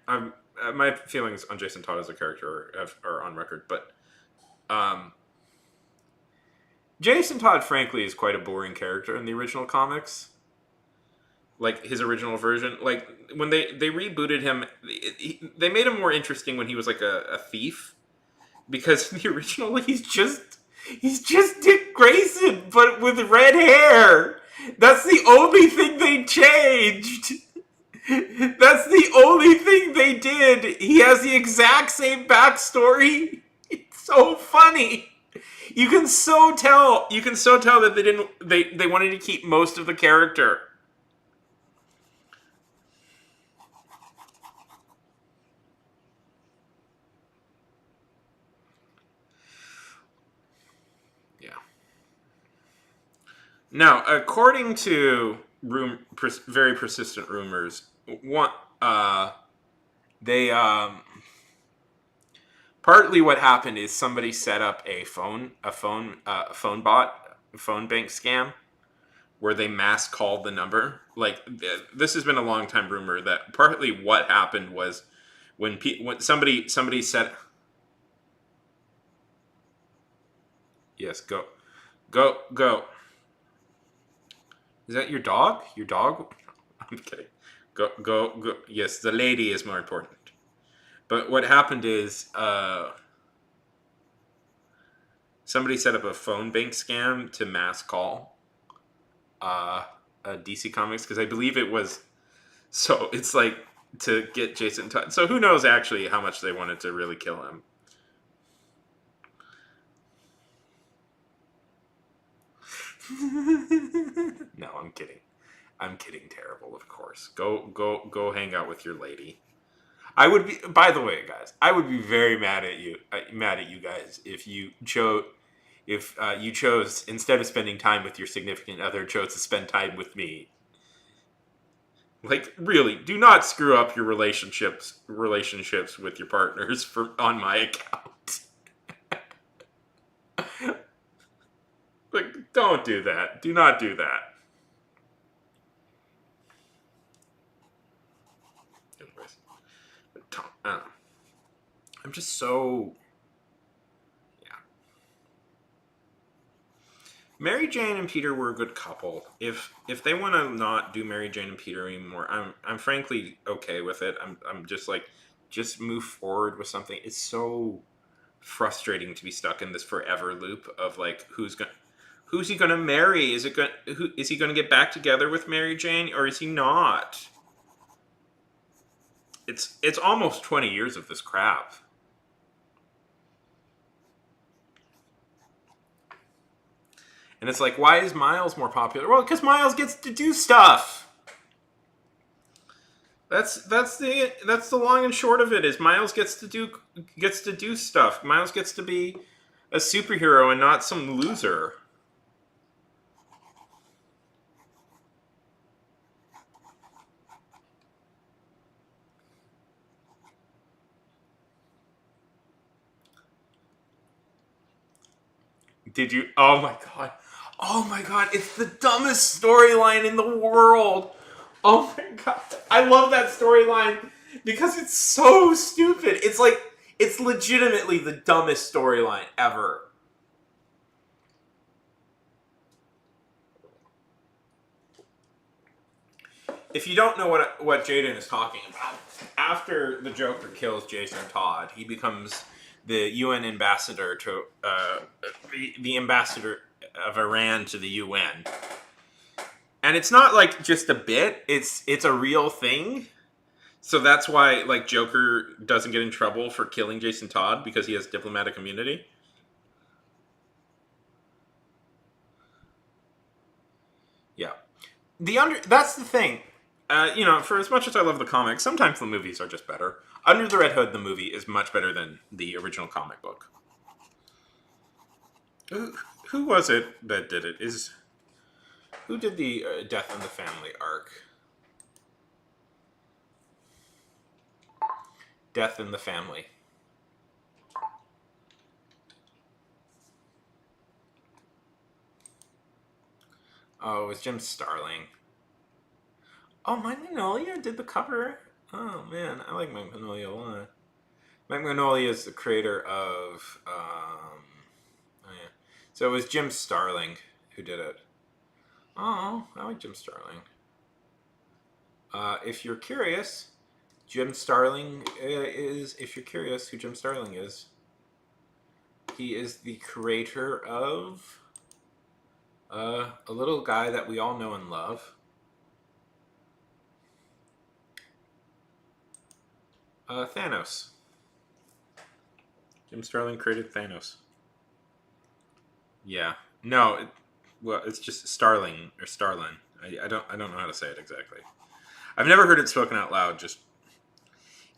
of... my feelings on Jason Todd as a character are on record, but... Jason Todd, frankly, is quite a boring character in the original comics. like his original version. Like when they rebooted him, they made him more interesting when he was like a thief, because in the original he's just Dick Grayson but with red hair. That's the only thing they changed. That's the only thing they did. He has the exact same backstory. It's so funny. You can so tell that they wanted to keep most of the character. Yeah. Now, according to very persistent rumors, one they partly what happened is somebody set up a phone bot, a phone bank scam, where they mass called the number. Like this has been a long time rumor that partly what happened was when somebody said, yes, go. Is that your dog? Your dog? I'm kidding. Go. Yes, the lady is more important. But what happened is somebody set up a phone bank scam to mass call DC Comics, because I believe it was, so it's like to get Jason Todd. So who knows actually how much they wanted to really kill him. No, I'm kidding. I'm kidding. Terrible, of course. Go hang out with your lady. I would be. By the way, guys, I would be very mad at you guys if you chose, instead of spending time with your significant other, chose to spend time with me. Like, really, do not screw up your relationships with your partners on my account. Like, don't do that. Do not do that. Anyways, I'm just so, yeah. Mary Jane and Peter were a good couple. If they want to not do Mary Jane and Peter anymore, I'm frankly okay with it. I'm just like, just move forward with something. It's so frustrating to be stuck in this forever loop of like, who's he gonna marry? Is he gonna get back together with Mary Jane, or is he not? It's almost 20 years of this crap. And it's like, why is Miles more popular? Well, because Miles gets to do stuff. That's the long and short of it. Is Miles gets to do stuff. Miles gets to be a superhero and not some loser. Did you? Oh my god. Oh my god. It's the dumbest storyline in the world. Oh my god. I love that storyline because it's so stupid. It's like, it's legitimately the dumbest storyline ever. If you don't know what Jaden is talking about, after the Joker kills Jason Todd, he becomes the UN ambassador to the ambassador of Iran to the UN, and it's not like just a bit; it's a real thing. So that's why like Joker doesn't get in trouble for killing Jason Todd, because he has diplomatic immunity. Yeah, that's the thing. For as much as I love the comics, sometimes the movies are just better. Under the Red Hood, the movie is much better than the original comic book. Who was it that did it? Who did the Death in the Family arc? Death in the Family. Oh, it was Jim Starling. Oh, Mike Mignola did the cover. Oh man, I like Mike Mignola a lot. Mike Mignola is the creator of. Oh yeah, so it was Jim Starling who did it. Oh, I like Jim Starling. If you're curious, Jim Starling is. If you're curious who Jim Starling is, he is the creator of a little guy that we all know and love. Thanos. Jim Starling created Thanos. Yeah. No. Well, it's just Starling or Starlin. I don't know how to say it exactly. I've never heard it spoken out loud. Just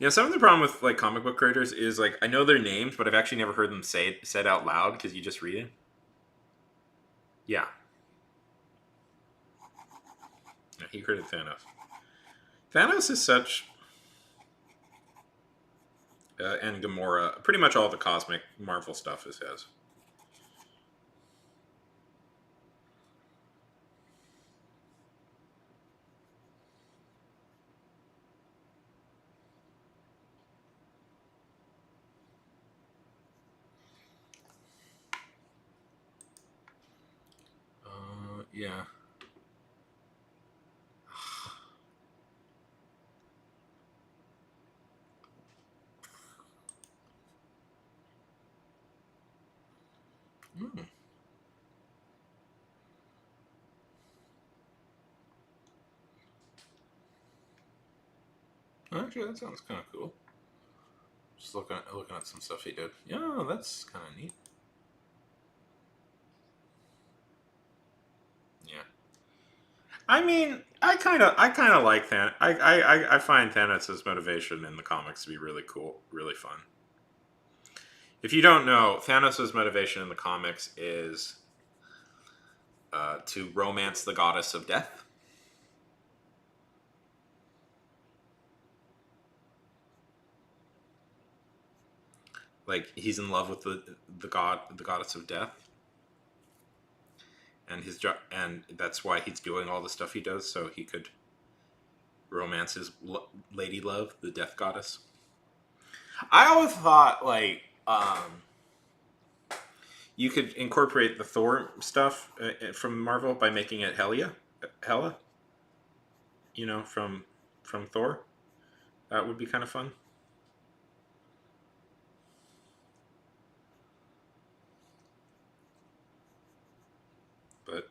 some of the problem with like comic book creators is like I know their names, but I've actually never heard them said out loud because you just read it. Yeah. Yeah, he created Thanos. Thanos is such, and Gamora. Pretty much all the cosmic Marvel stuff is his. Yeah. Mm. Actually, that sounds kind of cool. Just looking at some stuff he did. Yeah, that's kind of neat. Yeah. I mean, I kind of like Thanos. I find Thanos' motivation in the comics to be really cool, really fun. If you don't know, Thanos' motivation in the comics is to romance the goddess of death. Like he's in love with the goddess of death, and and that's why he's doing all the stuff he does, so he could romance his lady love, the death goddess. I always thought like you could incorporate the Thor stuff from Marvel by making it Hela. From Thor. That would be kind of fun. But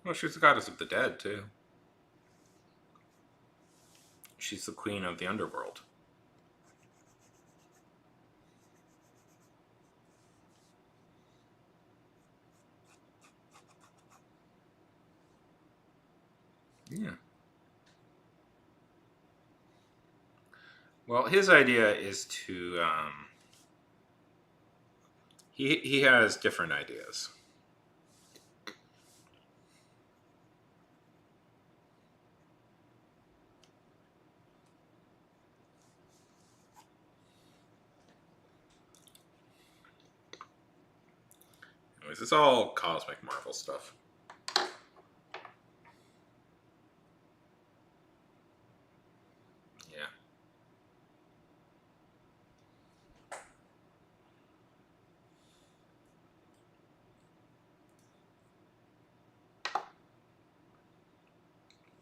well, she's the goddess of the dead too. She's the queen of the underworld. Yeah. Well, his idea is to he has different ideas. Anyways, it's all cosmic Marvel stuff. Yeah.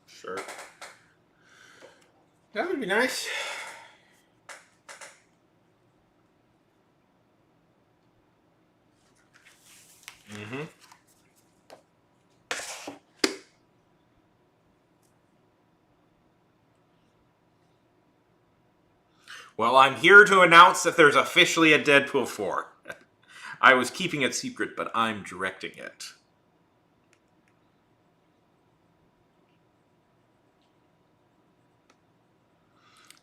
Sure. That would be nice. Mm-hmm. Well, I'm here to announce that there's officially a Deadpool 4. I was keeping it secret, but I'm directing it.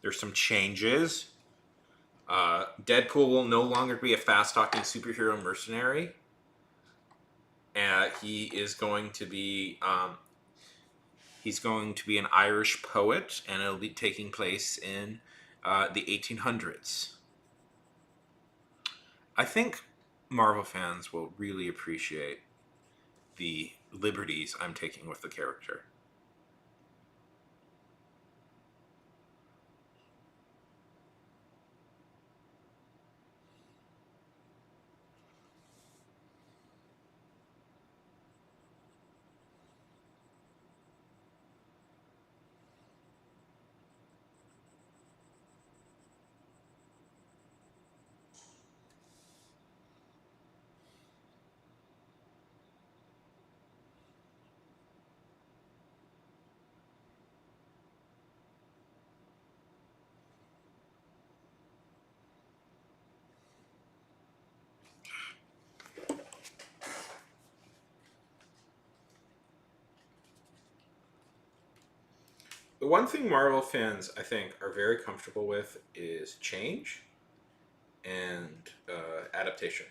There's some changes. Deadpool will no longer be a fast-talking superhero mercenary. He is going to be he's going to be an Irish poet, and it'll be taking place in the 1800s. I think Marvel fans will really appreciate the liberties I'm taking with the character. The one thing Marvel fans, I think, are very comfortable with is change and adaptation.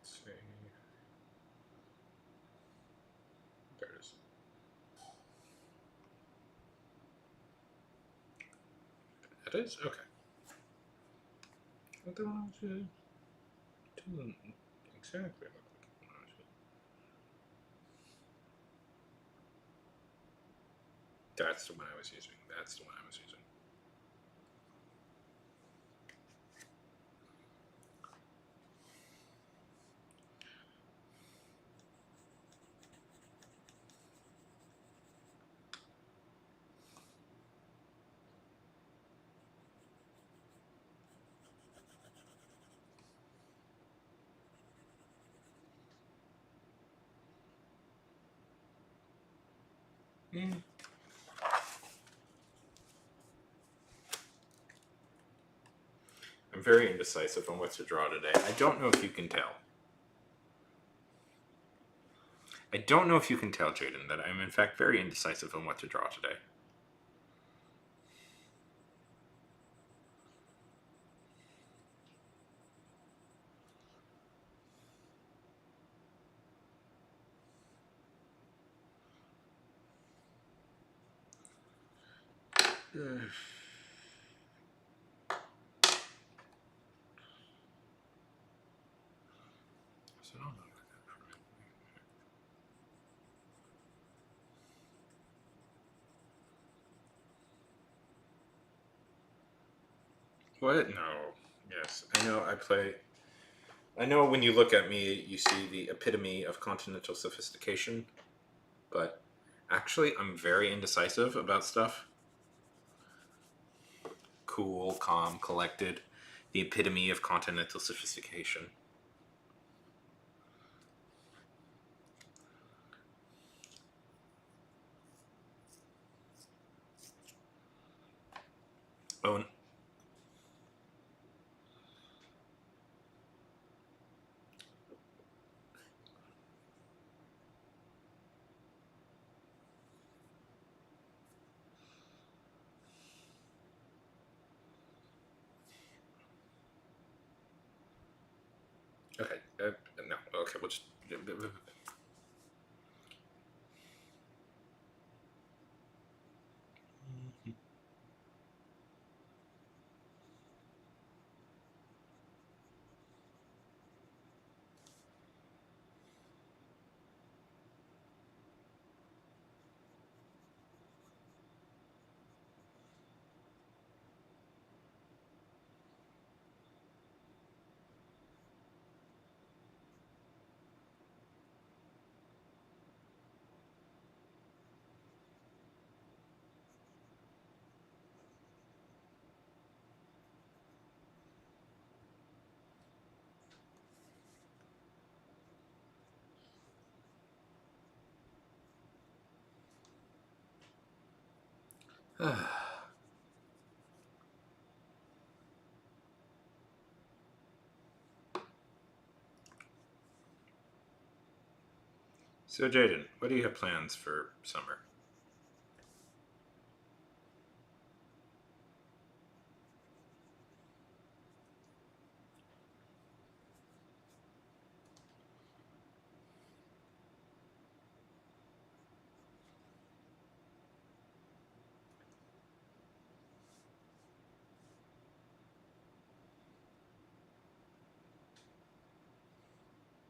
Let's see. There it is. That is? Okay. What the hell is it? Doesn't exactly look like it. That's the one I was using. That's the one I was using. Mm. I'm very indecisive on what to draw today. I don't know if you can tell. I don't know if you can tell, Jaden, that I'm in fact very indecisive on what to draw today. So I don't know. What? No. Yes, I know. I play. I know when you look at me, you see the epitome of continental sophistication, but actually, I'm very indecisive about stuff. Cool, calm, collected. The epitome of continental sophistication. Oh, okay. No. Okay, we'll just. So, Jaden, what do you have plans for summer?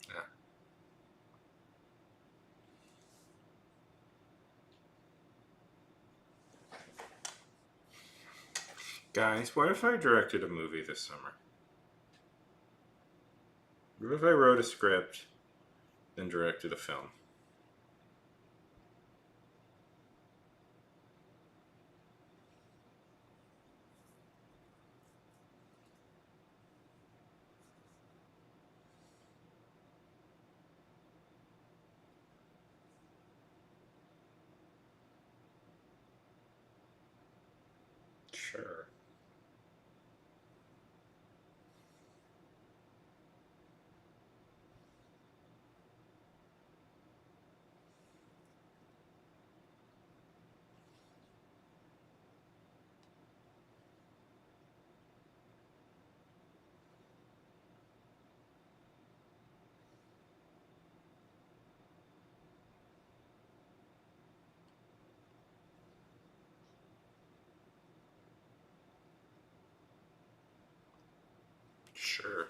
Yeah. Guys, what if I directed a movie this summer? What if I wrote a script, then directed a film? Sure. Sure.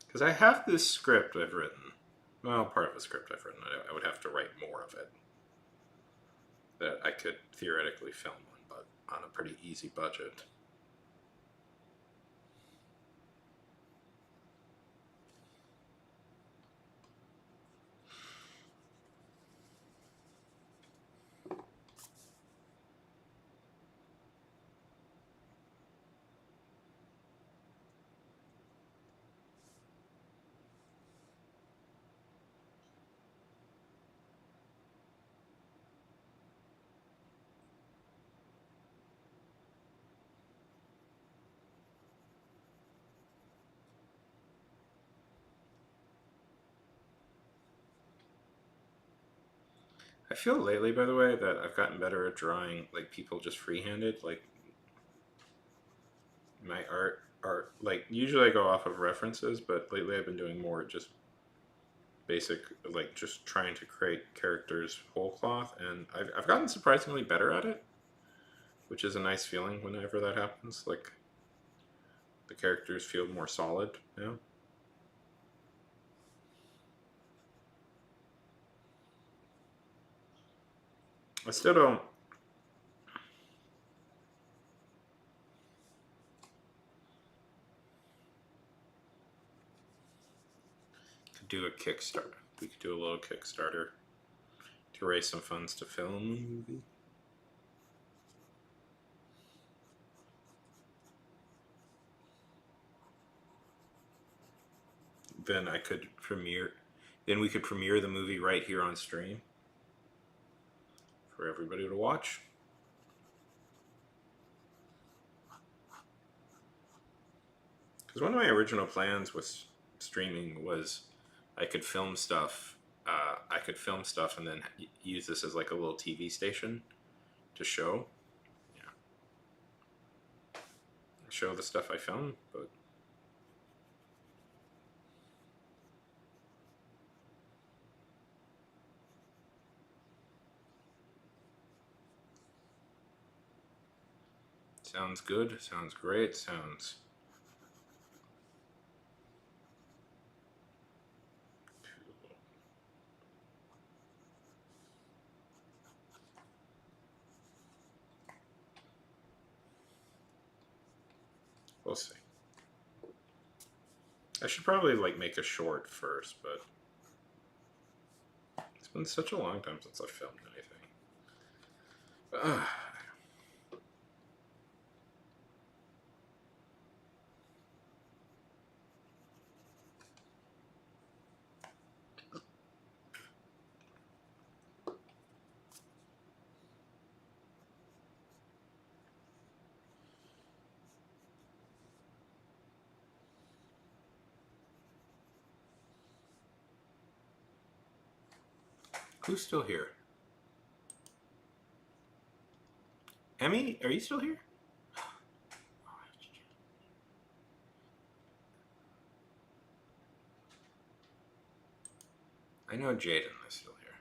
Because I have this script I've written. Well, part of a script I've written. I would have to write more of it that I could theoretically film on, but on a pretty easy budget. I feel lately, by the way, that I've gotten better at drawing like people just freehanded. Like my art. Like usually I go off of references, but lately I've been doing more just basic, like just trying to create characters whole cloth, and I've gotten surprisingly better at it, which is a nice feeling whenever that happens. Like the characters feel more solid. You know, I still don't could do a Kickstarter. We could do a little Kickstarter to raise some funds to film a movie. Then I could premiere. Then we could premiere the movie right here on stream for everybody to watch. Because one of my original plans with streaming was I could film stuff. I could film stuff and then use this as like a little TV station to show, yeah, show the stuff I film. But sounds good. Sounds great. We'll see. I should probably like make a short first, but it's been such a long time since I filmed anything. Who's still here? Emmy, are you still here? I know Jaden is still here.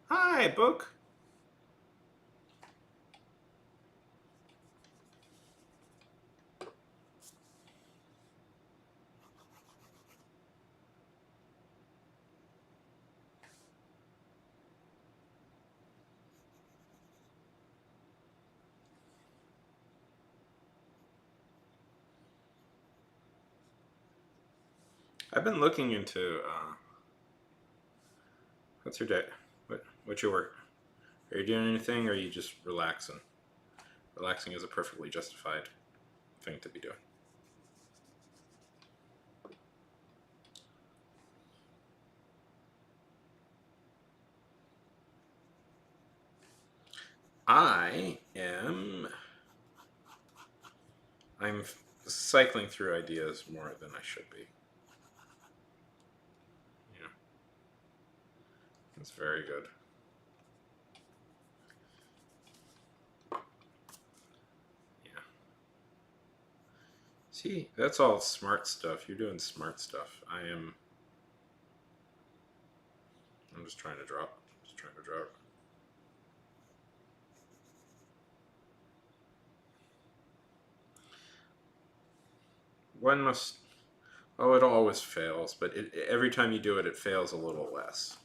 Hi, Book. I've been looking into what's your day? What's your work? Are you doing anything, or are you just relaxing? Relaxing is a perfectly justified thing to be doing. I'm cycling through ideas more than I should be. Yeah, that's very good. Yeah. See, that's all smart stuff. You're doing smart stuff. I'm just trying to drop. Just trying to drop. One must. Oh, it always fails, but every time you do it, it fails a little less.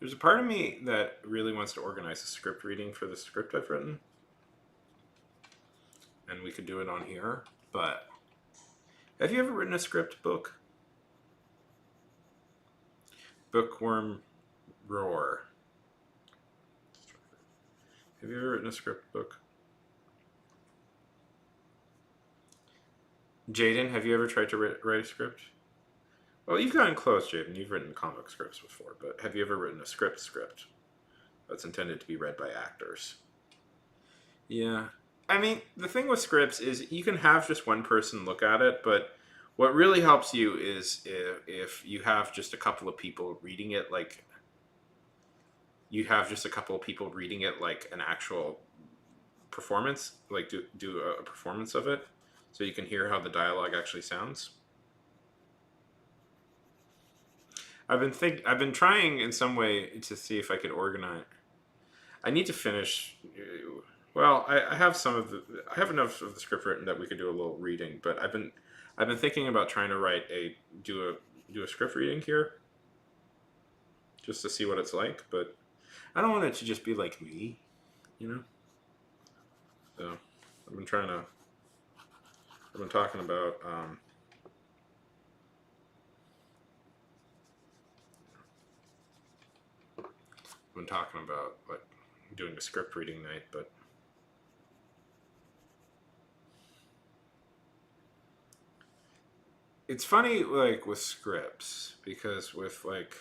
There's a part of me that really wants to organize a script reading for the script I've written. And we could do it on here, but have you ever written a script book? Bookworm Roar. Have you ever written a script book? Jaden, have you ever tried to write a script? Well, you've gotten close, Jaden. You've written comic scripts before, but have you ever written a script that's intended to be read by actors? Yeah. I mean, the thing with scripts is you can have just one person look at it, but what really helps you is if you have just a couple of people reading it, like you have just a couple of people reading it like an actual performance, like do a performance of it, so you can hear how the dialogue actually sounds. I've been trying in some way to see if I could organize. I need to finish. Well, I have I have enough of the script written that we could do a little reading, but I've been thinking about trying to do a script reading here, just to see what it's like. But I don't want it to just be like me, you know. So I've been trying to. I've been talking about. I've been talking about like doing a script reading night, but it's funny like with scripts because with like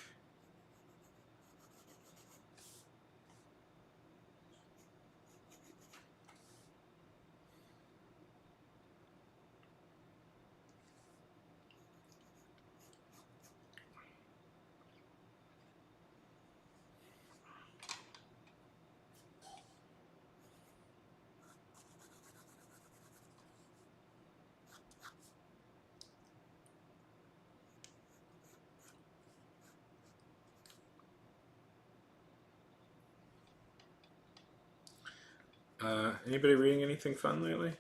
anybody reading anything fun lately?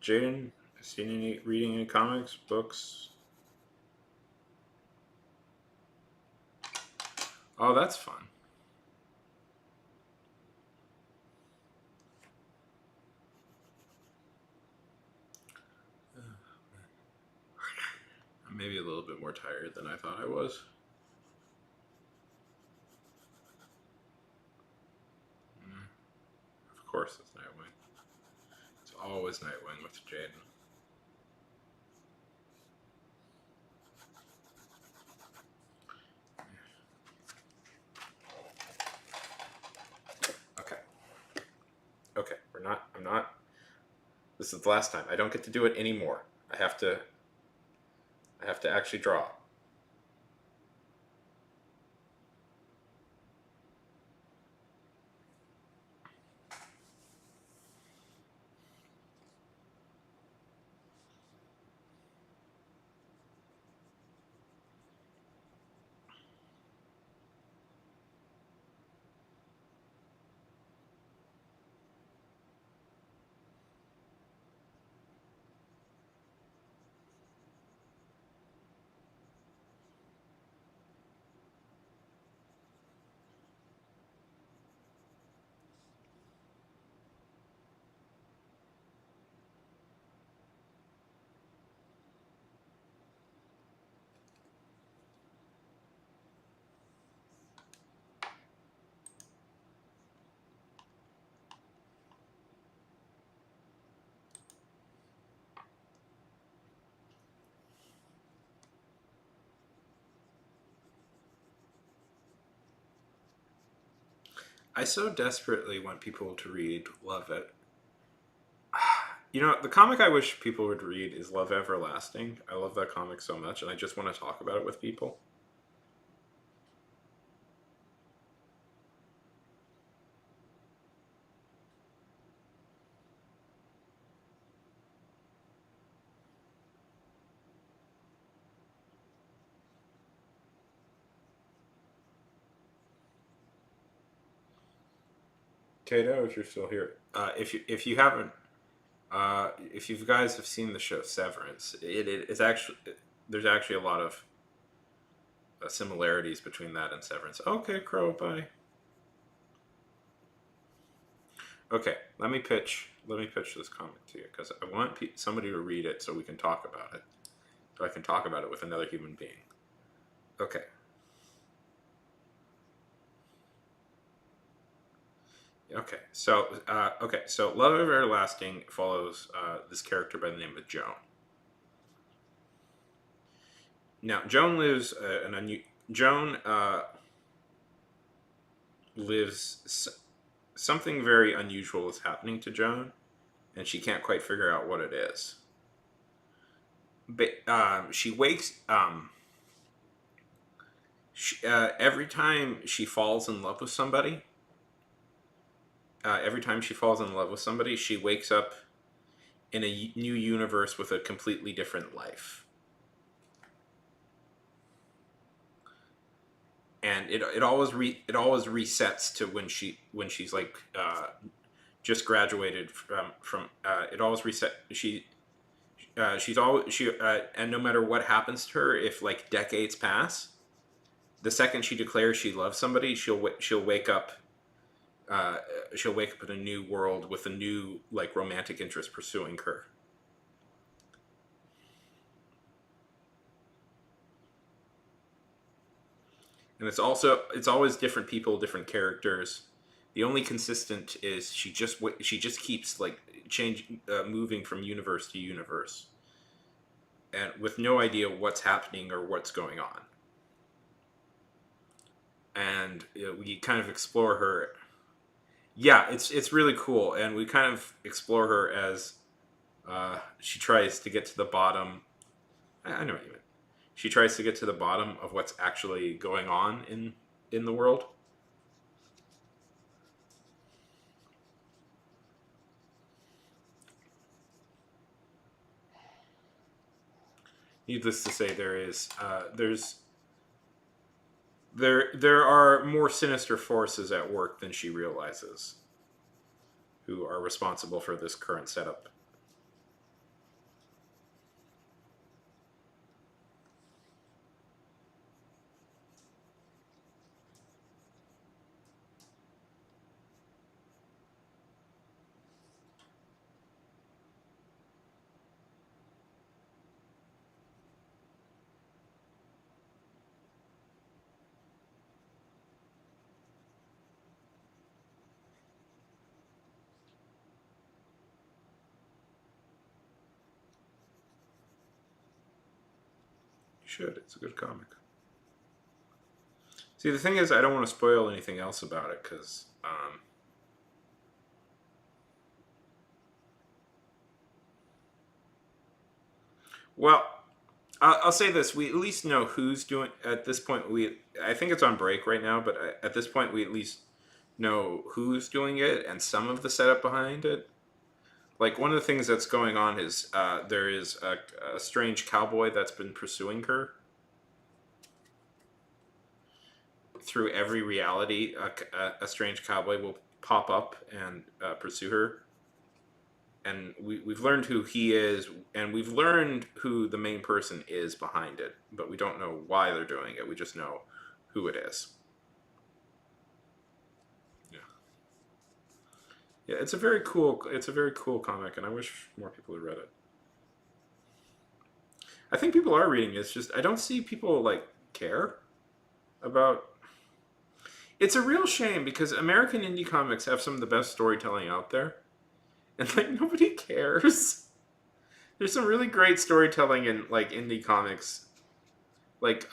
Jaden, seen any reading any comics, books? Oh, that's fun. I'm maybe a little bit more tired than I thought I was. course it's Nightwing. It's always Nightwing with Jaden. Okay. Okay, I'm not. This is the last time. I don't get to do it anymore. I have to actually draw. I so desperately want people to read Love It. You know, the comic I wish people would read is Love Everlasting. I love that comic so much, and I just want to talk about it with people. Tato, if you're still here, if you haven't, if you guys have seen the show Severance, it's actually there's actually a lot of similarities between that and Severance. Okay, Crow, bye. Okay, let me pitch this comic to you because I want somebody to read it so we can talk about it. So I can talk about it with another human being. Okay. So Love Everlasting follows this character by the name of Joan. Now, Joan lives Joan lives something very unusual is happening to Joan, and she can't quite figure out what it is. But she wakes. Every time she falls in love with somebody, she wakes up in a new universe with a completely different life. And it always resets to when she's like just graduated from it always reset she's always and no matter what happens to her, if like decades pass, the second she declares she loves somebody, she'll wake up in a new world with a new like romantic interest pursuing her. And it's always different people, different characters. The only consistent is she just keeps like moving from universe to universe, and with no idea what's happening or what's going on. And we kind of explore her. Yeah, it's really cool, and we kind of explore her as she tries to get to the bottom. I know what you mean. She tries to get to the bottom of what's actually going on in the world. Needless to say, there are more sinister forces at work than she realizes, who are responsible for this current setup. should. It's a good comic. See, the thing is, I don't want to spoil anything else about it because, well, I'll say this: we at least know who's doing. At this point, I think it's on break right now, but at this point, we at least know who's doing it and some of the setup behind it. Like one of the things that's going on is there is a strange cowboy that's been pursuing her through every reality. A strange cowboy will pop up and pursue her, and we've learned who he is, and we've learned who the main person is behind it, but we don't know why they're doing it. We just know who it is. Yeah, yeah. It's a very cool. It's a very cool comic, and I wish more people had read it. I think people are reading it. It's just I don't see people like care about. It's a real shame because American indie comics have some of the best storytelling out there, and like nobody cares. There's some really great storytelling in like indie comics. Like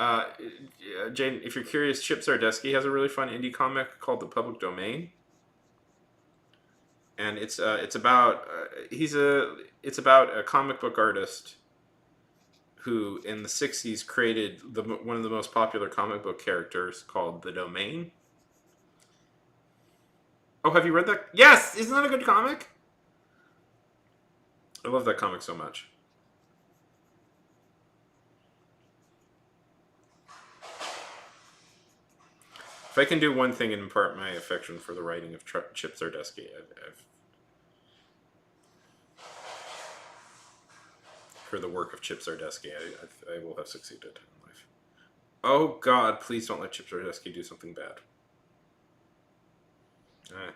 Jane, if you're curious, Chip Zdarsky has a really fun indie comic called The Public Domain, and it's about it's about a comic book artist who in the '60s created one of the most popular comic book characters called the Domain. Oh, have you read that? Yes, isn't that a good comic? I love that comic so much. If I can do one thing and impart my affection for the writing of Chip Zdarsky, for the work of Chip Zdarsky, I will have succeeded in life. Oh God, please don't let Chip Zdarsky do something bad. Eh.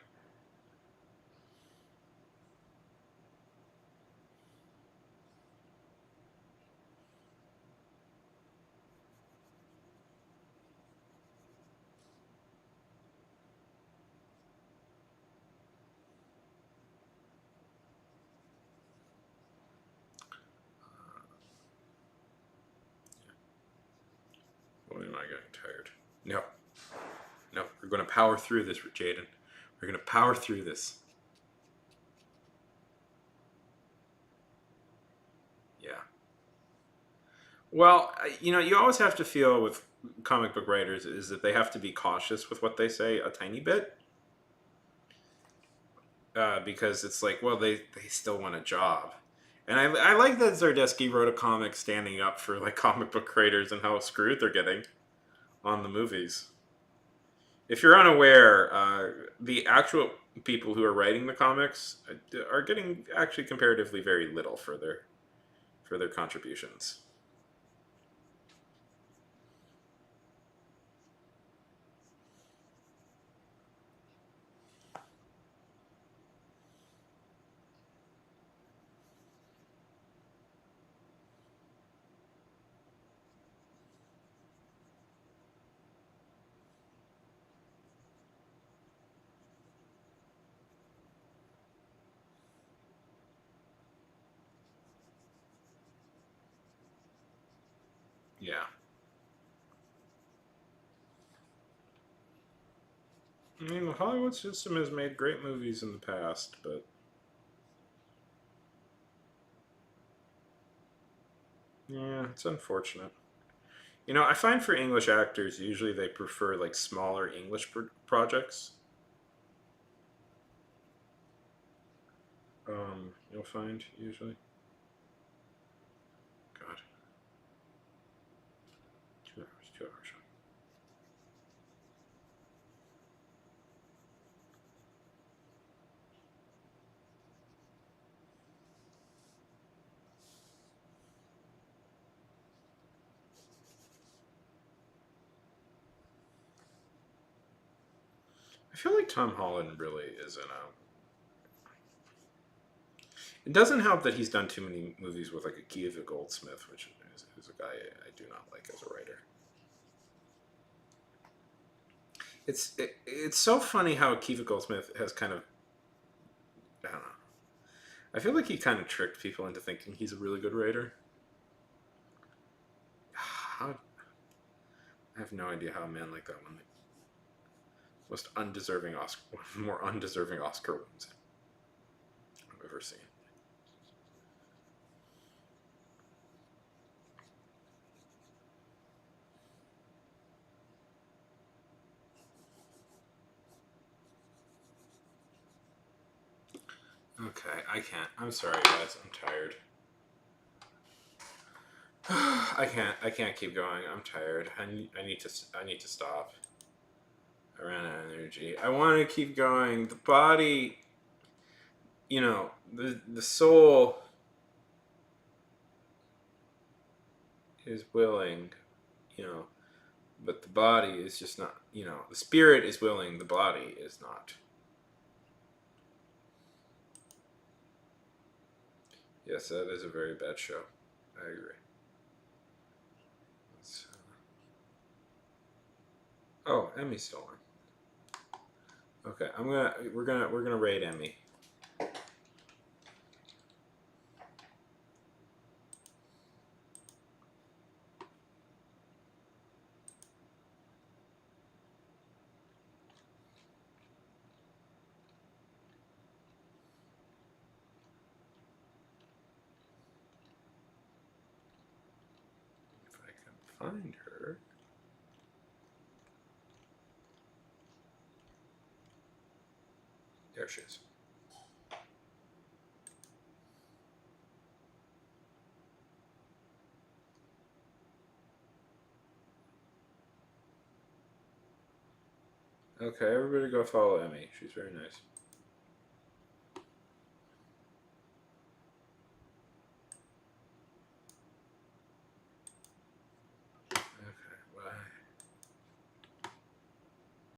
Boy, am I getting tired. No, no, we're going to power through this, Jaden. We're going to power through this. Yeah. Well, you always have to feel with comic book writers is that they have to be cautious with what they say a tiny bit. Because it's like, well, they still want a job. And I like that Zdarsky wrote a comic standing up for like comic book creators and how screwed they're getting on the movies. If you're unaware, the actual people who are writing the comics are getting actually comparatively very little for their contributions. Yeah. I mean, the Hollywood system has made great movies in the past, but yeah, it's unfortunate. I find for English actors, usually they prefer like smaller English projects. You'll find usually. God, 2 hours, 2 hours. I feel like Tom Holland really is in a. It doesn't help that he's done too many movies with like a Akiva Goldsmith, which is a guy I do not like as a writer. It's so funny how Akiva Goldsmith has kind of I don't know. I feel like he kind of tricked people into thinking he's a really good writer. how I have no idea how a man like that won the most undeserving Oscar, more undeserving Oscar wins I've ever seen. Okay, I can't. I'm sorry, guys. I'm tired. I can't keep going. I'm tired. I need to stop. I ran out of energy. I want to keep going. The body, the soul is willing, you know, but the body is just not, the spirit is willing, the body is not. Yes, that is a very bad show. I agree. Oh, Emmy's still on. Okay, we're gonna rate Emmy. If I can find her. There she is. Okay, everybody go follow Emmy. She's very nice.